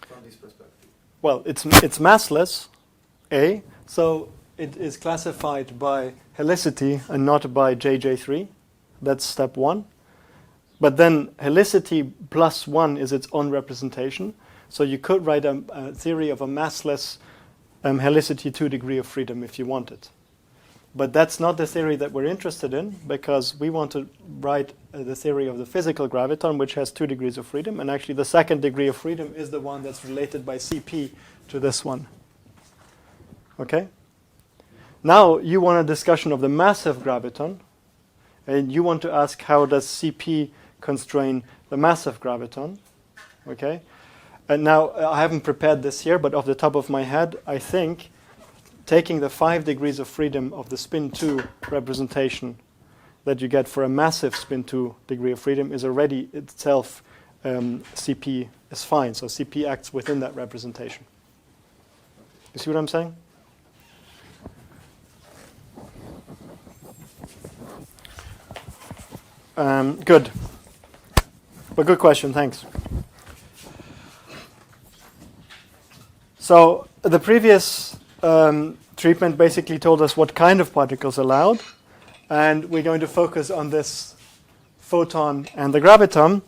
From this perspective. Well, it's massless, A. So it is classified by helicity and not by JJ3. That's step 1. But then helicity plus 1 is its own representation. So you could write a theory of a massless helicity 2 degree of freedom if you wanted. But that's not the theory that we're interested in, because we want to write the theory of the physical graviton, which has 2 degrees of freedom. And actually the 2nd degree of freedom is the one that's related by CP to this one. Okay? Now you want a discussion of the massive graviton. And you want to ask how does CP constrain the massive graviton. Okay? And now I haven't prepared this here, but off the top of my head, I think taking the 5 degrees of freedom of the spin 2 representation that you get for a massive spin 2 degree of freedom is already itself CP is fine. So CP acts within that representation. You see what I'm saying? Good. But good question, thanks. So the previous treatment basically told us what kind of particles are allowed, and we're going to focus on this photon and the graviton.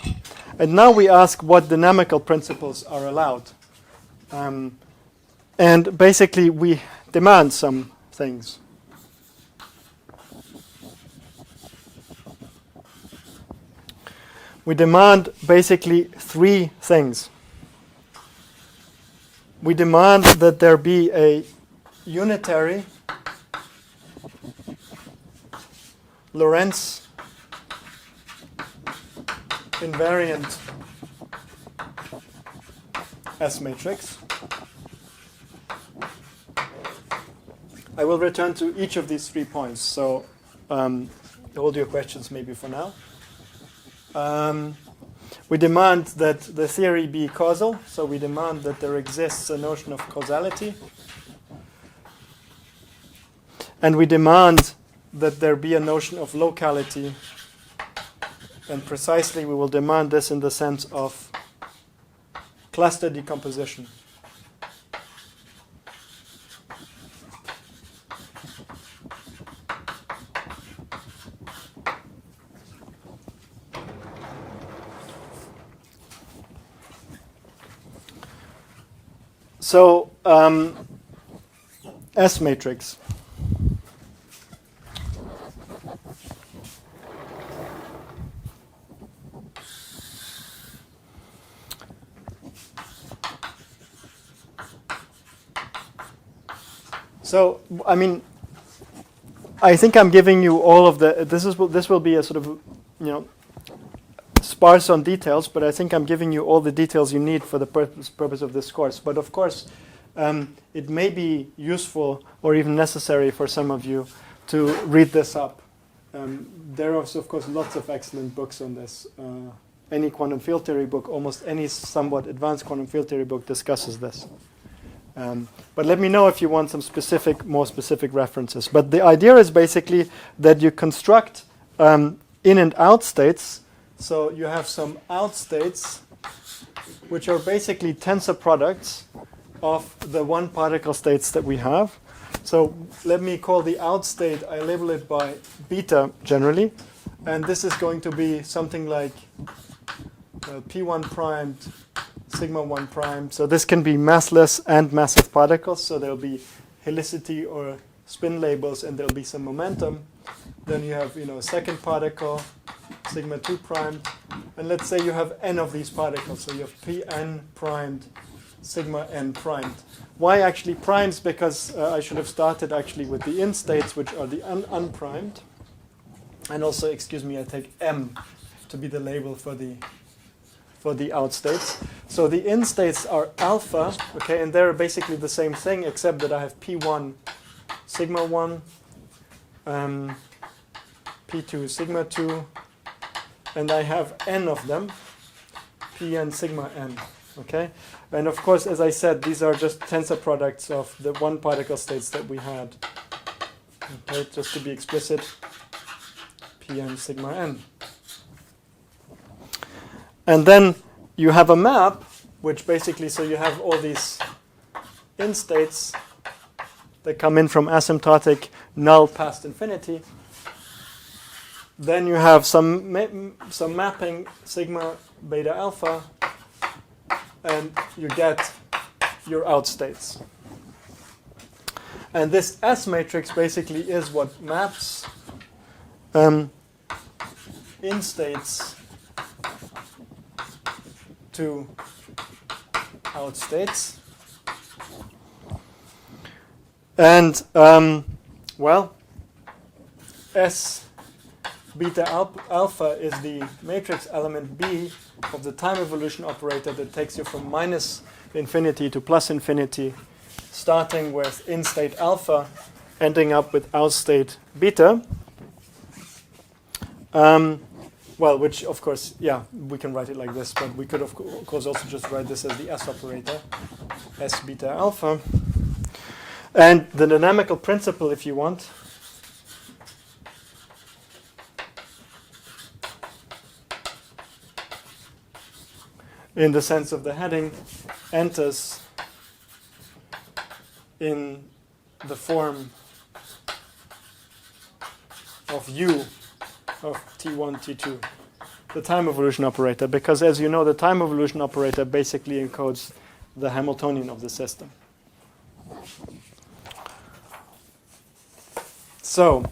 And now we ask what dynamical principles are allowed. And basically we demand some things. We demand basically 3 things. We demand that there be a unitary Lorentz invariant S matrix. I will return to each of these 3 points, so hold your questions maybe for now. We demand that the theory be causal, so we demand that there exists a notion of causality. And we demand that there be a notion of locality. And precisely we will demand this in the sense of cluster decomposition. So, S matrix. So, I mean, I think I'm giving you all of the. This will be a sort of, sparse on details, but I think I'm giving you all the details you need for the purpose of this course. But of course, it may be useful or even necessary for some of you to read this up. There are, of course, lots of excellent books on this. Any quantum field theory book, almost any somewhat advanced quantum field theory book discusses this. But let me know if you want some more specific references. But the idea is basically that you construct in and out states. So you have some out states, which are basically tensor products of the one particle states that we have. So let me call the out state, I label it by beta generally. And this is going to be something like P1 primed, sigma 1 primed. So this can be massless and massive particles. So there'll be helicity or spin labels, and there'll be some momentum. Then you have, a second particle, sigma 2 primed. And let's say you have n of these particles. So you have Pn primed, sigma n primed. Why actually primes? Because I should have started actually with the in states, which are the unprimed. And also, excuse me, I take M to be the label for the out states. So the in states are alpha, okay, and they're basically the same thing, except that I have P1 sigma 1, P2 sigma 2, and I have n of them, Pn sigma n, okay? And of course, as I said, these are just tensor products of the one particle states that we had. Okay, just to be explicit, Pn sigma n. And then you have a map, which basically, so you have all these in states that come in from asymptotic null past infinity. Then you have some mapping sigma beta alpha, and you get your out states. And this S matrix basically is what maps in states to out states. And, well, S beta alpha is the matrix element B of the time evolution operator that takes you from minus infinity to plus infinity, starting with in state alpha, ending up with out state beta. Well, which of course, yeah, we can write it like this, but we could of course also just write this as the S operator, S beta alpha. And the dynamical principle, if you want, in the sense of the heading, enters in the form of U of T1, T2, the time evolution operator, because as you know, the time evolution operator basically encodes the Hamiltonian of the system. So,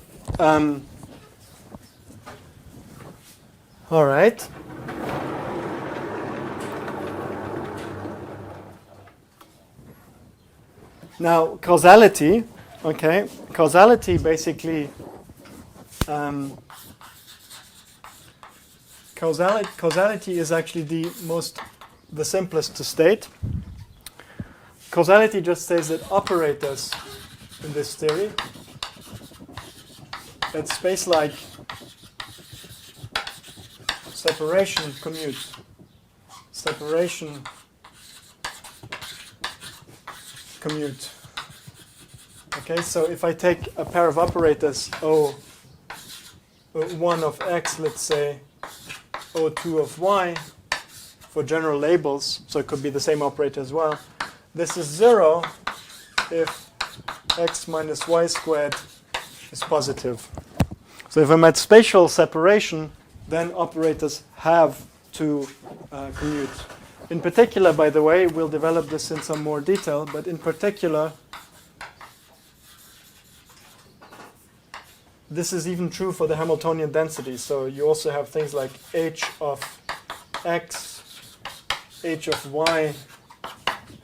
all right. Now, causality, okay, causality basically, causality is actually the simplest to state. Causality just says that operators in this theory, that space-like separation commute, separation commute. Okay, so if I take a pair of operators O1 of x, let's say, O2 of y, for general labels, so it could be the same operator as well, this is 0 if x minus y squared is positive. So if I'm at spatial separation, then operators have to commute. In particular, by the way, we'll develop this in some more detail, but in particular, this is even true for the Hamiltonian density. So you also have things like h of x, h of y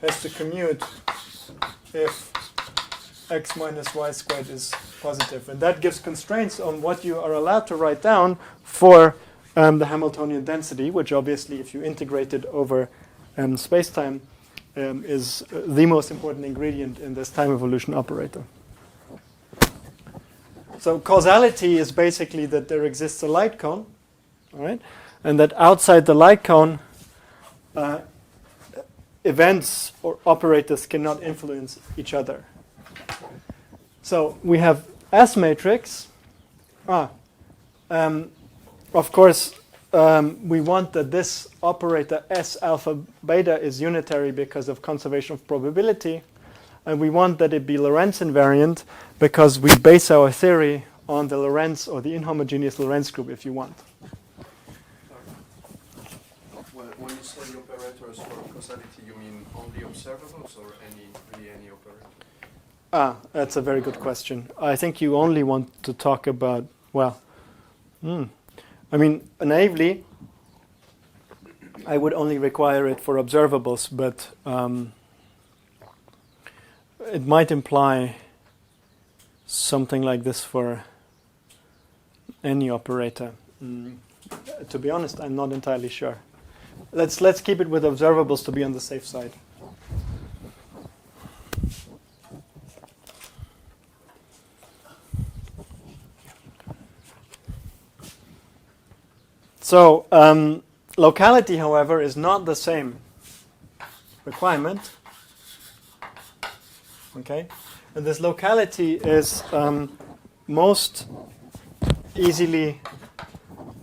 has to commute if x minus y squared is positive. And that gives constraints on what you are allowed to write down for the Hamiltonian density, which obviously, if you integrate it over space-time, is the most important ingredient in this time evolution operator. So causality is basically that there exists a light cone, all right, and that outside the light cone, events or operators cannot influence each other. So we have S matrix. Of course, we want that this operator S alpha beta is unitary because of conservation of probability. And we want that it be Lorentz invariant because we base our theory on the Lorentz or the inhomogeneous Lorentz group, if you want. When you say the operators for causality, you mean only observables or really any operator? That's a very good question. I think you only want to talk about, I mean, naively, I would only require it for observables, but it might imply something like this for any operator. To be honest, I'm not entirely sure. Let's keep it with observables to be on the safe side. So locality, however, is not the same requirement. Okay, and this locality is most easily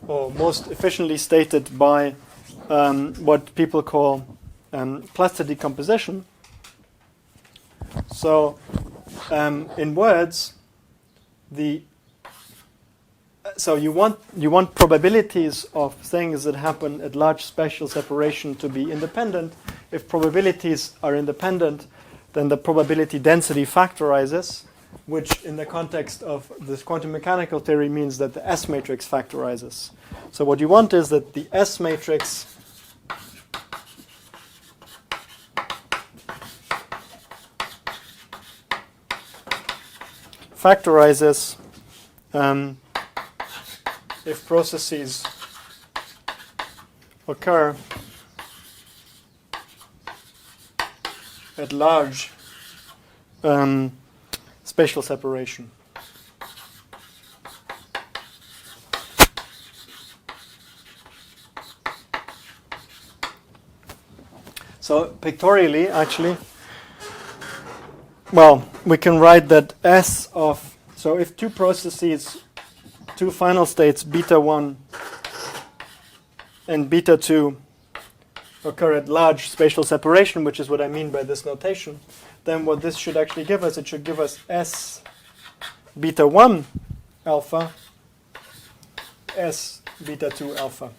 or most efficiently stated by what people call cluster decomposition. So in words, so you want probabilities of things that happen at large spatial separation to be independent. If probabilities are independent, then the probability density factorizes, which in the context of this quantum mechanical theory means that the S matrix factorizes. So what you want is that the S matrix factorizes if processes occur at large spatial separation. So pictorially, actually, well, we can write that S of, so if two processes, two final states, beta 1 and beta 2, occur at large spatial separation, which is what I mean by this notation, then what this should actually give us, it should give us S beta 1 alpha, S beta 2 alpha.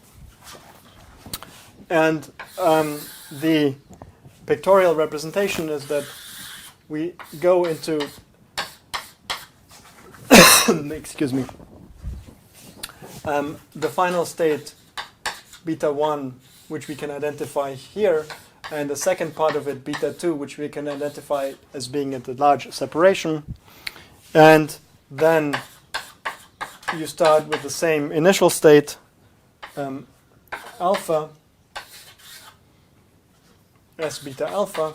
And the pictorial representation is that we go into, excuse me, the final state beta 1, which we can identify here, and the second part of it, beta 2, which we can identify as being at the large separation. And then you start with the same initial state, alpha, S beta alpha.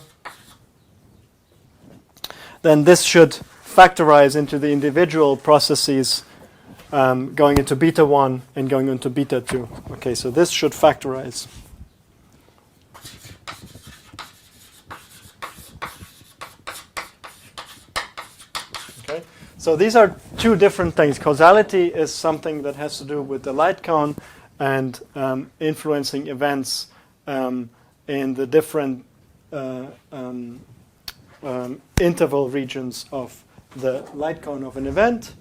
Then this should factorize into the individual processes going into beta 1 and going into beta 2. Okay, so this should factorize. Okay, so these are two different things. Causality is something that has to do with the light cone and influencing events in the different interval regions of the light cone of an event.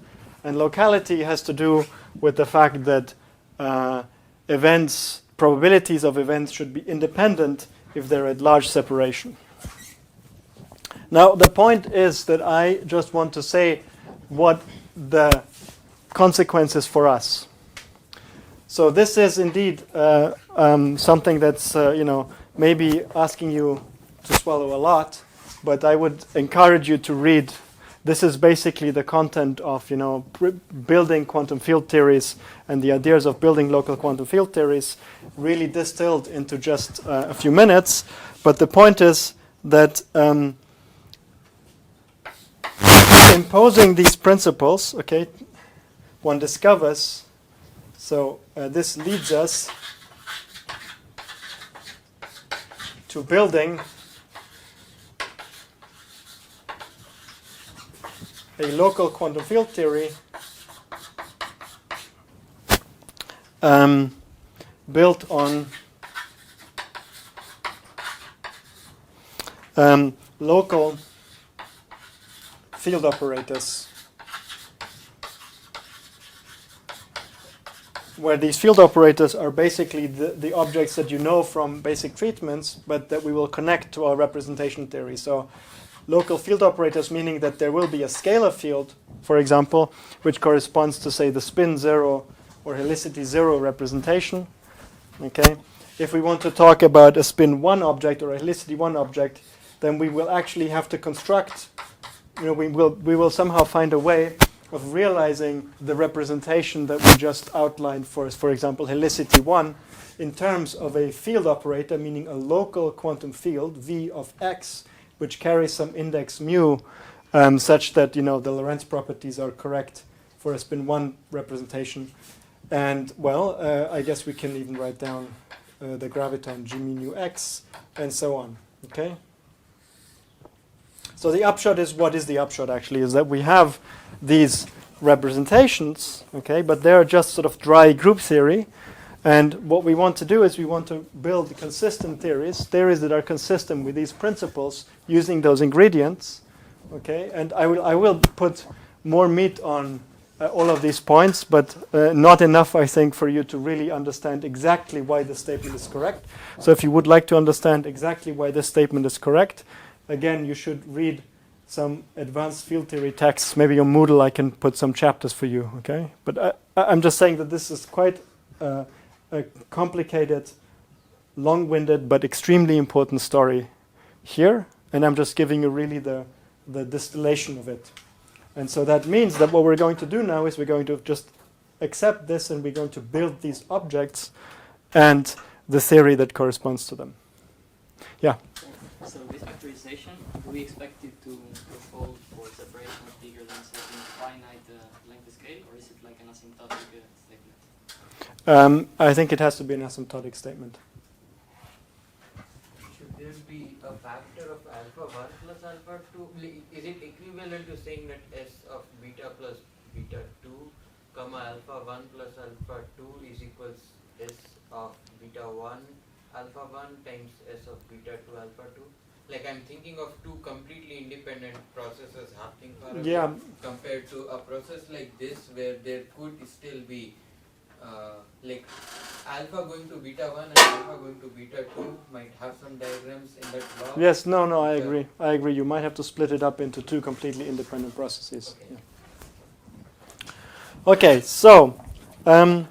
And locality has to do with the fact that probabilities of events should be independent if they're at large separation. Now, the point is that I just want to say what the consequences for us. So this is indeed something that's, maybe asking you to swallow a lot, but I would encourage you to read this is basically the content of, building quantum field theories and the ideas of building local quantum field theories, really distilled into just a few minutes. But the point is that imposing these principles, okay, one discovers, so this leads us to building a local quantum field theory built on local field operators, where these field operators are basically the objects that you know from basic treatments, but that we will connect to our representation theory. So local field operators, meaning that there will be a scalar field, for example, which corresponds to, say, the spin 0 or helicity 0 representation. Okay? If we want to talk about a spin 1 object or a helicity 1 object, then we will actually have to construct, we will somehow find a way of realizing the representation that we just outlined for example, helicity 1, in terms of a field operator, meaning a local quantum field, V of x, which carries some index mu, such that the Lorentz properties are correct for a spin 1 representation. And, well, I guess we can even write down the graviton G mu x, and so on. Okay? So the upshot is, what is the upshot actually? Is that we have these representations, okay, but they're just sort of dry group theory. And what we want to do is we want to build consistent theories that are consistent with these principles using those ingredients. Okay, and I will put more meat on all of these points, but not enough, I think, for you to really understand exactly why the statement is correct. So if you would like to understand exactly why this statement is correct, again, you should read some advanced field theory texts. Maybe on Moodle I can put some chapters for you. Okay, but I'm just saying that this is quite a complicated, long-winded, but extremely important story here, and I'm just giving you really the distillation of it. And so that means that what we're going to do now is we're going to just accept this, and we're going to build these objects and the theory that corresponds to them. Yeah? So this factorization, do we expect it to hold for separation of bigger than certain finite length scale, or is it like an asymptotic statement? I think it has to be an asymptotic statement. Should there be a factor of alpha 1 plus alpha 2? Is it equivalent to saying that S of beta plus beta 2, comma alpha 1 plus alpha 2 is equals S of beta 1 alpha 1 times S of beta 2 alpha 2? Like, I'm thinking of two completely independent processes happening parallel compared to a process like this where there could still be like alpha going to beta 1 and alpha going to beta 2 might have some diagrams in that law. Yes, no, I agree. I agree. You might have to split it up into two completely independent processes. Okay, Okay, so well,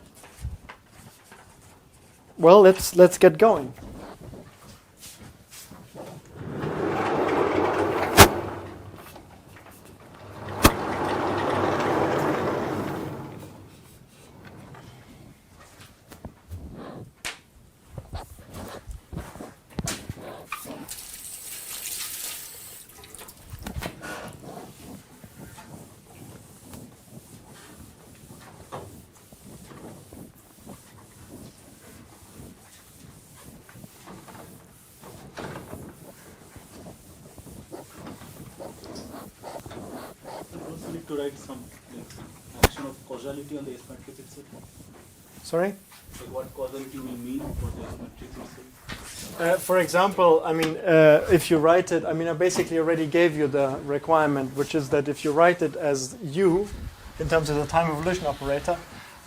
let's get going. To write some action of causality on the S matrix itself. Sorry? Like what causality will mean for the S matrix itself? For example, I mean, if you write it, I mean, I basically already gave you the requirement, which is that if you write it as U, in terms of the time evolution operator,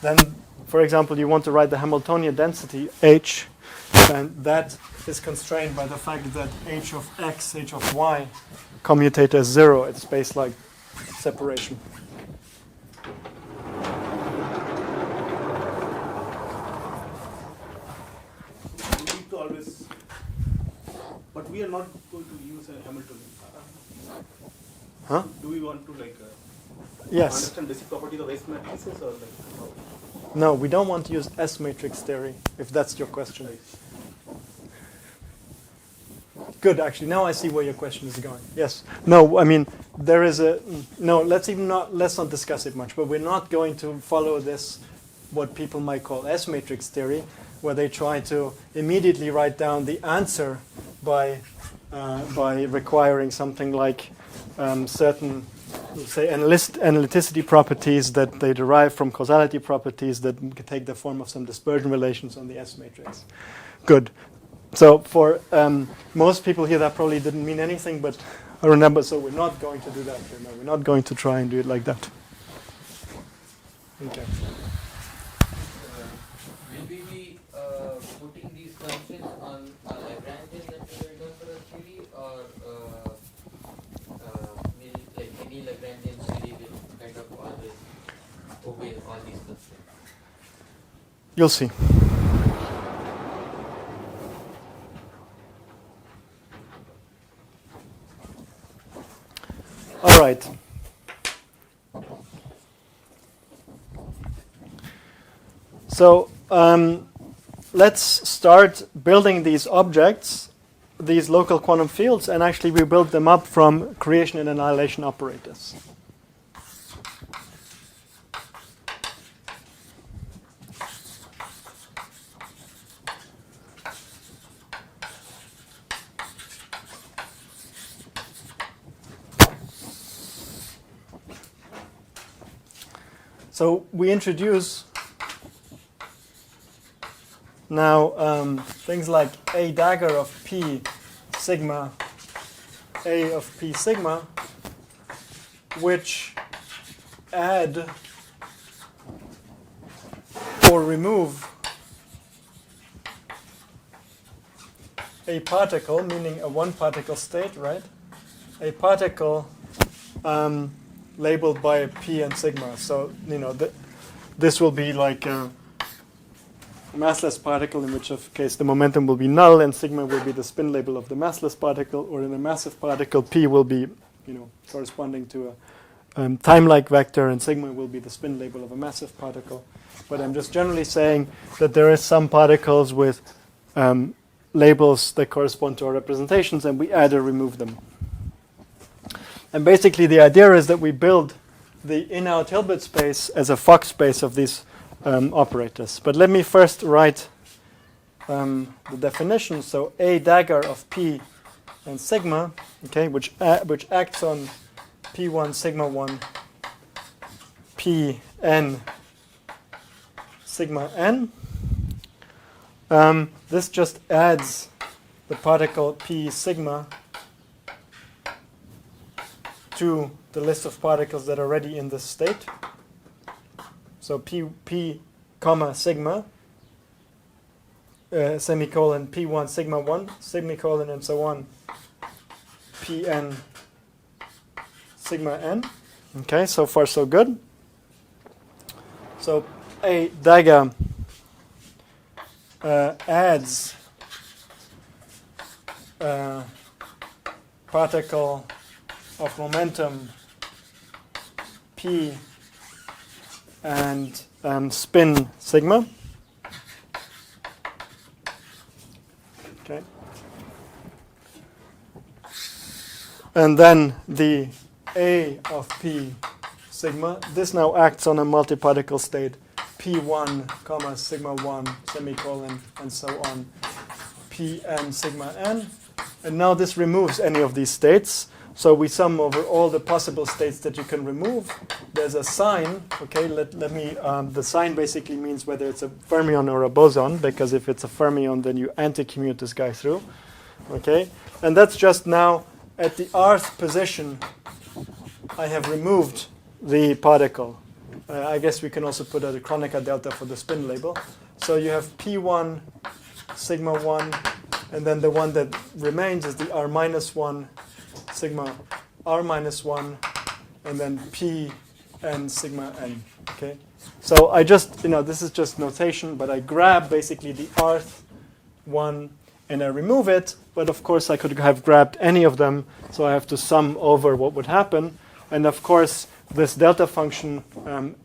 then, for example, you want to write the Hamiltonian density H, and that is constrained by the fact that H of X, H of Y commutate as 0 at space-like separation. We need to always, but we are not going to use a Hamiltonian. Huh? Do we want to Yes. understand basic properties of S matrices or how? No, we don't want to use S matrix theory, if that's your question. Good, actually. Now I see where your question is going. Yes. No, I mean, there is a... No, let's not discuss it much. But we're not going to follow this, what people might call S matrix theory, where they try to immediately write down the answer by requiring something like certain, say, analyticity properties that they derive from causality properties that can take the form of some dispersion relations on the S matrix. Good. So for most people here, that probably didn't mean anything, but I remember, so we're not going to do that here. No, we're not going to try and do it like that. Okay. Will we be putting these constraints on Lagrangian that we were done for a theory, or will like any Lagrangian theory will kind of always obey all these constraints? You'll see. All right. So let's start building these objects, these local quantum fields, and actually we build them up from creation and annihilation operators. So we introduce now things like a dagger of p sigma, a of p sigma, which add or remove a particle, meaning a one-particle state, right? A particle labeled by p and sigma. So, you know, this will be like a massless particle, in which of case the momentum will be null and sigma will be the spin label of the massless particle, or in a massive particle, p will be, you know, corresponding to a time-like vector, and sigma will be the spin label of a massive particle. But I'm just generally saying that there is some particles with labels that correspond to our representations, and we add or remove them. And basically the idea is that we build the in-out Hilbert space as a Fock space of these operators. But let me first write the definition. So a dagger of p and sigma, okay, which acts on p1 sigma 1 p n sigma n. This just adds the particle p sigma to the list of particles that are already in this state. So p comma sigma, semicolon p1 sigma 1, semicolon, and so on, pn sigma n. Okay, so far so good. So a dagger adds particle of momentum p and spin sigma. Okay. And then the A of p sigma, this now acts on a multi-particle state p1 comma sigma 1 semicolon and so on pn sigma n. And now this removes any of these states. So we sum over all the possible states that you can remove. There's a sign. Okay, let me. The sign basically means whether it's a fermion or a boson, because if it's a fermion, then you anti-commute this guy through. Okay, and that's just now at the rth position. I have removed the particle. I guess we can also put a Kronecker delta for the spin label. So you have p1 sigma 1, and then the one that remains is the r minus 1 sigma r minus 1, and then p n sigma n. Okay, so I just, this is just notation, but I grab basically the rth one and I remove it, but of course I could have grabbed any of them, so I have to sum over what would happen. And of course, this delta function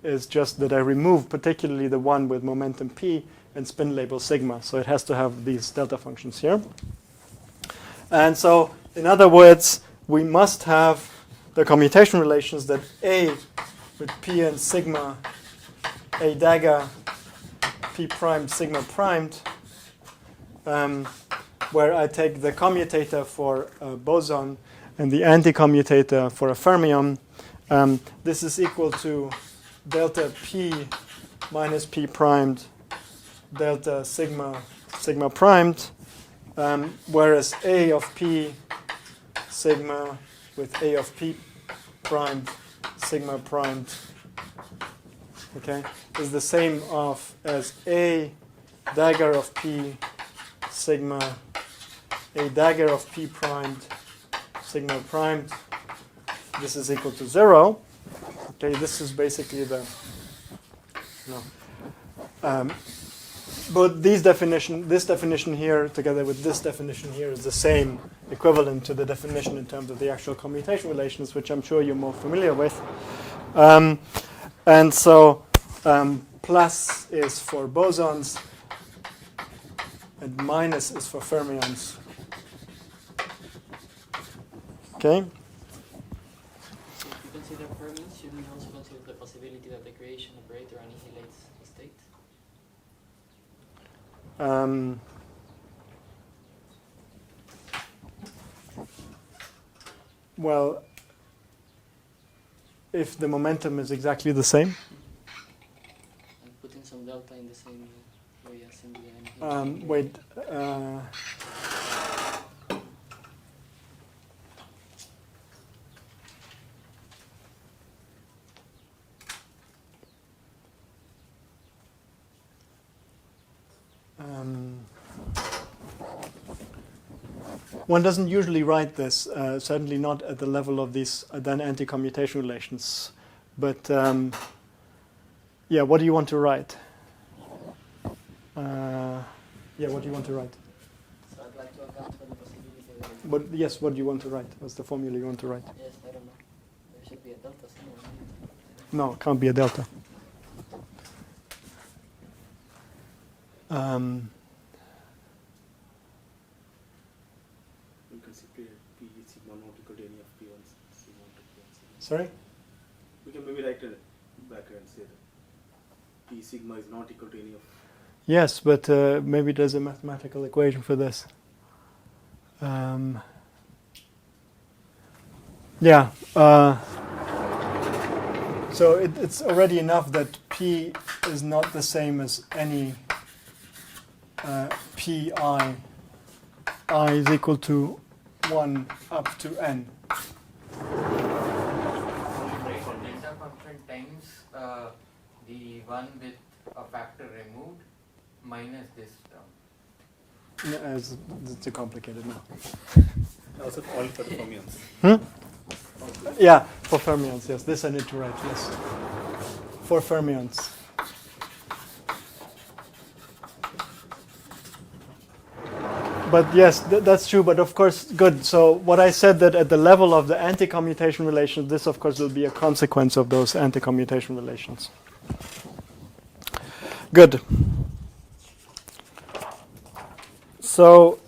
is just that I remove particularly the one with momentum p and spin label sigma. So it has to have these delta functions here. And so, in other words, we must have the commutation relations that A with p and sigma, A dagger, p primed, sigma primed, where I take the commutator for a boson and the anti-commutator for a fermion. This is equal to delta p minus p primed delta sigma sigma primed, whereas A of p sigma with A of p primed sigma primed, okay, is the same as A dagger of p sigma A dagger of p primed sigma primed. This is equal to 0. Okay, this is basically the but this definition here together with this definition here is the same, equivalent to the definition in terms of the actual commutation relations, which I'm sure you're more familiar with. And so plus is for bosons and minus is for fermions. Okay. If you consider fermions, shouldn't you also consider the possibility that the creation operator annihilates the state? Well, if the momentum is exactly the same. And putting some delta in the same way as in the annihilation. Wait. One doesn't usually write this, certainly not at the level of these then anti-commutation relations. But yeah, what do you want to write? Yeah, what do you want to write? So I'd like to account for the possibility that Yes, what do you want to write? What's the formula you want to write? yes, I don't know. There should be a delta somewhere. No, it can't be a delta. You can simply P sigma not equal to any of P1 sigma to P1 sigma. Sorry? We can maybe write it back and say that P sigma is not equal to any of. Yes, but maybe there's a mathematical equation for this. Yeah. So it's already enough that P is not the same as any Pi. I is equal to 1 up to n. For delta function times the one with a factor removed minus this term. Yeah, it's too complicated now. Also all for the fermions. Yeah, for fermions, yes. This I need to write, yes. For fermions. But yes, that's true, but of course, good. So what I said that at the level of the anti-commutation relations, this of course will be a consequence of those anti-commutation relations. Good. So,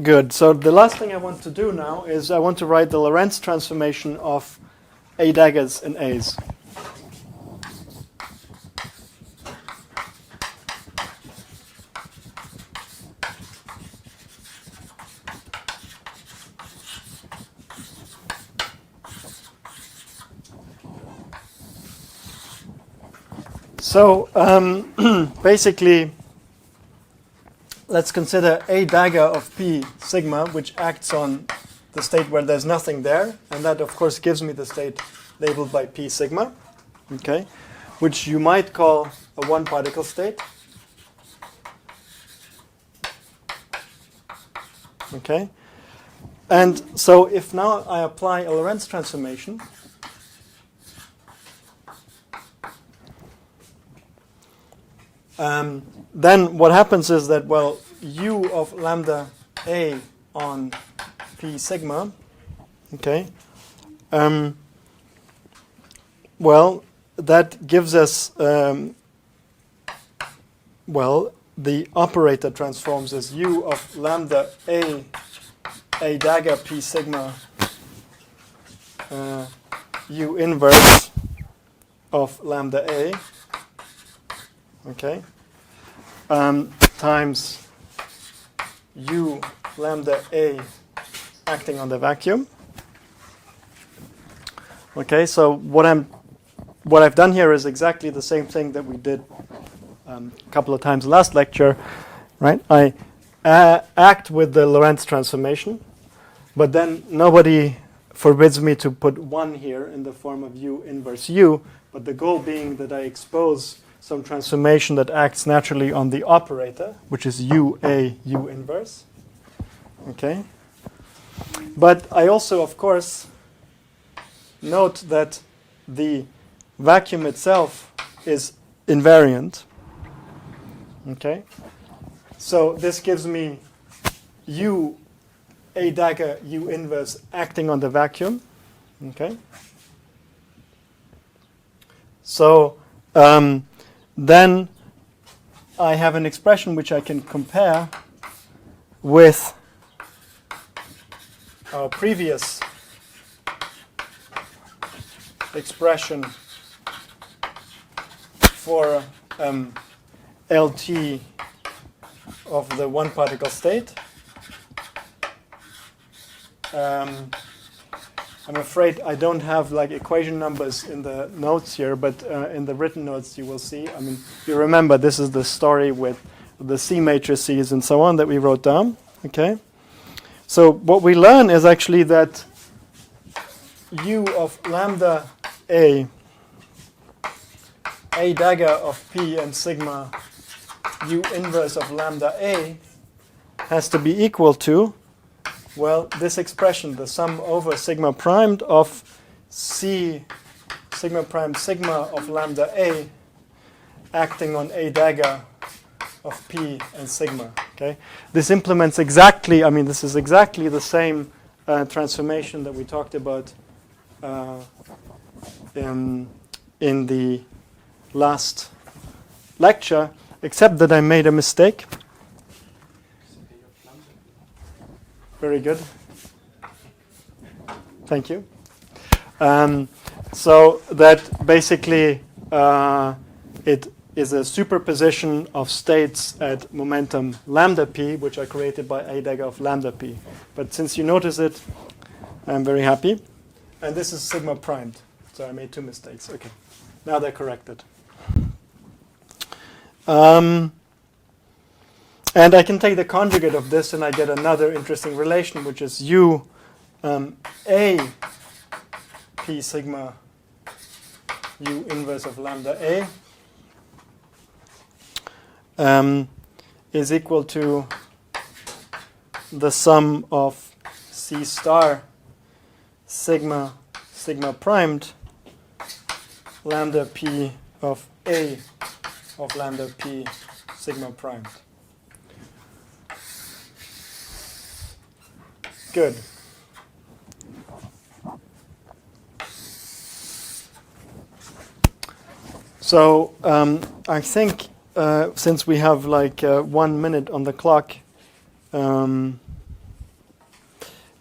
good. So the last thing I want to do now is I want to write the Lorentz transformation of A daggers and A's. So basically, let's consider A dagger of P sigma, which acts on the state where there's nothing there, and that of course gives me the state labeled by P sigma, okay, which you might call a one-particle state. Okay, and so if now I apply a Lorentz transformation, then what happens is that, well, U of lambda A on P sigma, okay, well, that gives us, well, the operator transforms as U of lambda A dagger P sigma U inverse of lambda A, okay, times U lambda A acting on the vacuum. Okay, so what I've done here is exactly the same thing that we did a couple of times last lecture, right? I act with the Lorentz transformation, but then nobody forbids me to put 1 here in the form of U inverse U, but the goal being that I expose some transformation that acts naturally on the operator, which is UA U inverse. Okay? But I also, of course, note that the vacuum itself is invariant. Okay? So this gives me U A dagger U inverse acting on the vacuum. Okay? So then I have an expression which I can compare with our previous expression for LT of the one particle state. I'm afraid I don't have like equation numbers in the notes here, but in the written notes you will see. I mean, you remember this is the story with the C matrices and so on that we wrote down. Okay, so what we learn is actually that U of lambda A dagger of P and sigma U inverse of lambda A has to be equal to, well, this expression, the sum over sigma primed of C sigma prime sigma of lambda A acting on A dagger of P and sigma. Okay, this implements exactly, I mean, this is exactly the same transformation that we talked about in the last lecture, except that I made a mistake. Very good. Thank you. So that basically it is a superposition of states at momentum lambda p, which are created by A dagger of lambda p. But since you notice it, I'm very happy. And this is sigma primed. So I made 2 mistakes. Okay. Now they're corrected. And I can take the conjugate of this and I get another interesting relation, which is U A P sigma U inverse of lambda A is equal to the sum of C star sigma primed lambda P of A of lambda P sigma primed. Good. So I think since we have like 1 minute on the clock,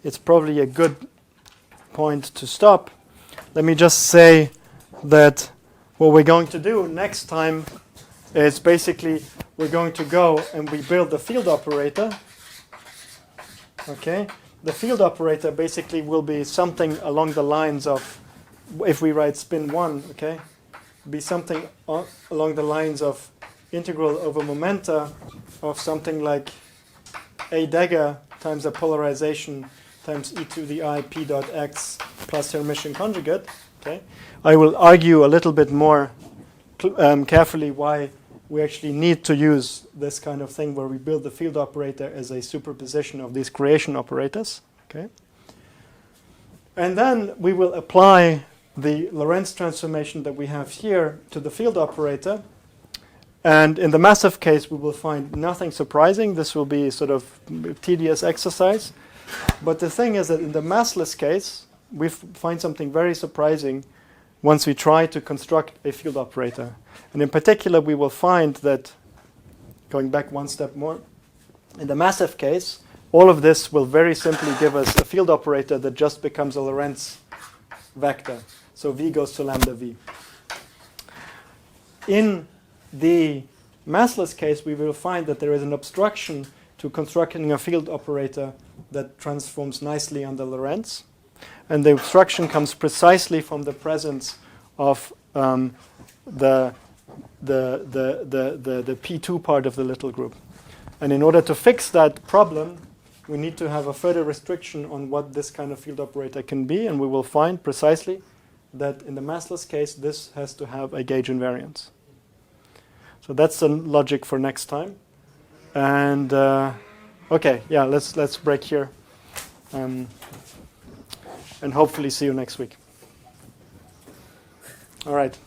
it's probably a good point to stop. Let me just say that what we're going to do next time is basically we're going to go and we build the field operator. Okay, the field operator basically will be something along the lines of, if we write spin 1, okay, be something along the lines of integral over momenta of something like A dagger times the polarization times e to the I p dot x plus Hermitian conjugate. Okay, I will argue a little bit more carefully why we actually need to use this kind of thing where we build the field operator as a superposition of these creation operators. Okay, and then we will apply the Lorentz transformation that we have here to the field operator, And in the massive case, we will find nothing surprising. This will be sort of tedious exercise. But the thing is that in the massless case, we find something very surprising once we try to construct a field operator. And in particular, we will find that, going back one step more, in the massive case, all of this will very simply give us a field operator that just becomes a Lorentz vector. So V goes to lambda V. In the massless case, we will find that there is an obstruction to constructing a field operator that transforms nicely under Lorentz. And the obstruction comes precisely from the presence of the P2 part of the little group. And in order to fix that problem, we need to have a further restriction on what this kind of field operator can be, and we will find precisely that in the massless case, this has to have a gauge invariance. So that's the logic for next time. And okay, yeah, let's break here, and hopefully see you next week. All right.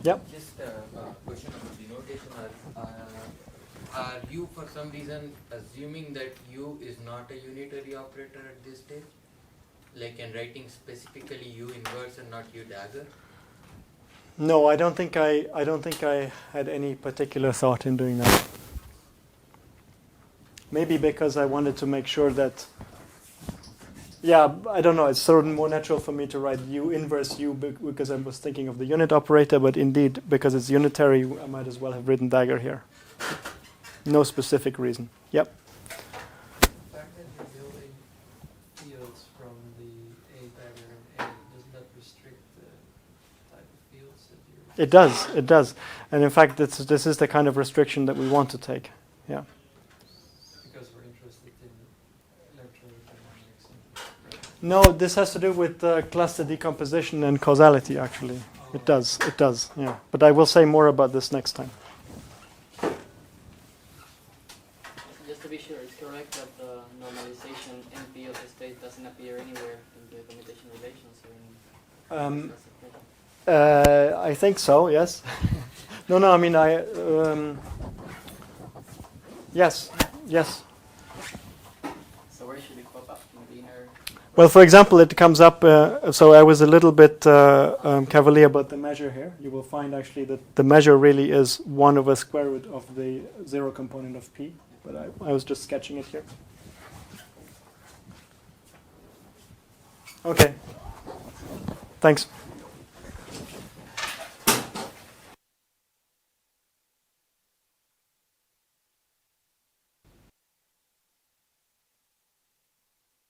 Yep. Just a question about the notation. Are you for some reason assuming that U is not a unitary operator at this stage? Like in writing specifically U inverse and not U dagger? No, I don't think I had any particular thought in doing that. Maybe because I wanted to make sure that, yeah, I don't know, it's sort of more natural for me to write U inverse U because I was thinking of the unit operator, but indeed, because it's unitary, I might as well have written dagger here. No specific reason. Yep. The fact that you're building fields from the A dagger and A, doesn't that restrict the type of fields that you're... It does. And in fact, this is the kind of restriction that we want to take. Yeah. Because we're interested in electrodynamics. No, this has to do with cluster decomposition and causality, actually. Oh. It does, yeah. But I will say more about this next time. Just to be sure, it's correct that the normalization NP of the state doesn't appear anywhere in the commutation relations or in I think so, yes. No, I mean, yes. So where should it pop up? In the inner... Well, for example, it comes up, so I was a little bit cavalier about the measure here. You will find actually that the measure really is 1 over square root of the 0 component of P, but I was just sketching it here. Okay. Thanks.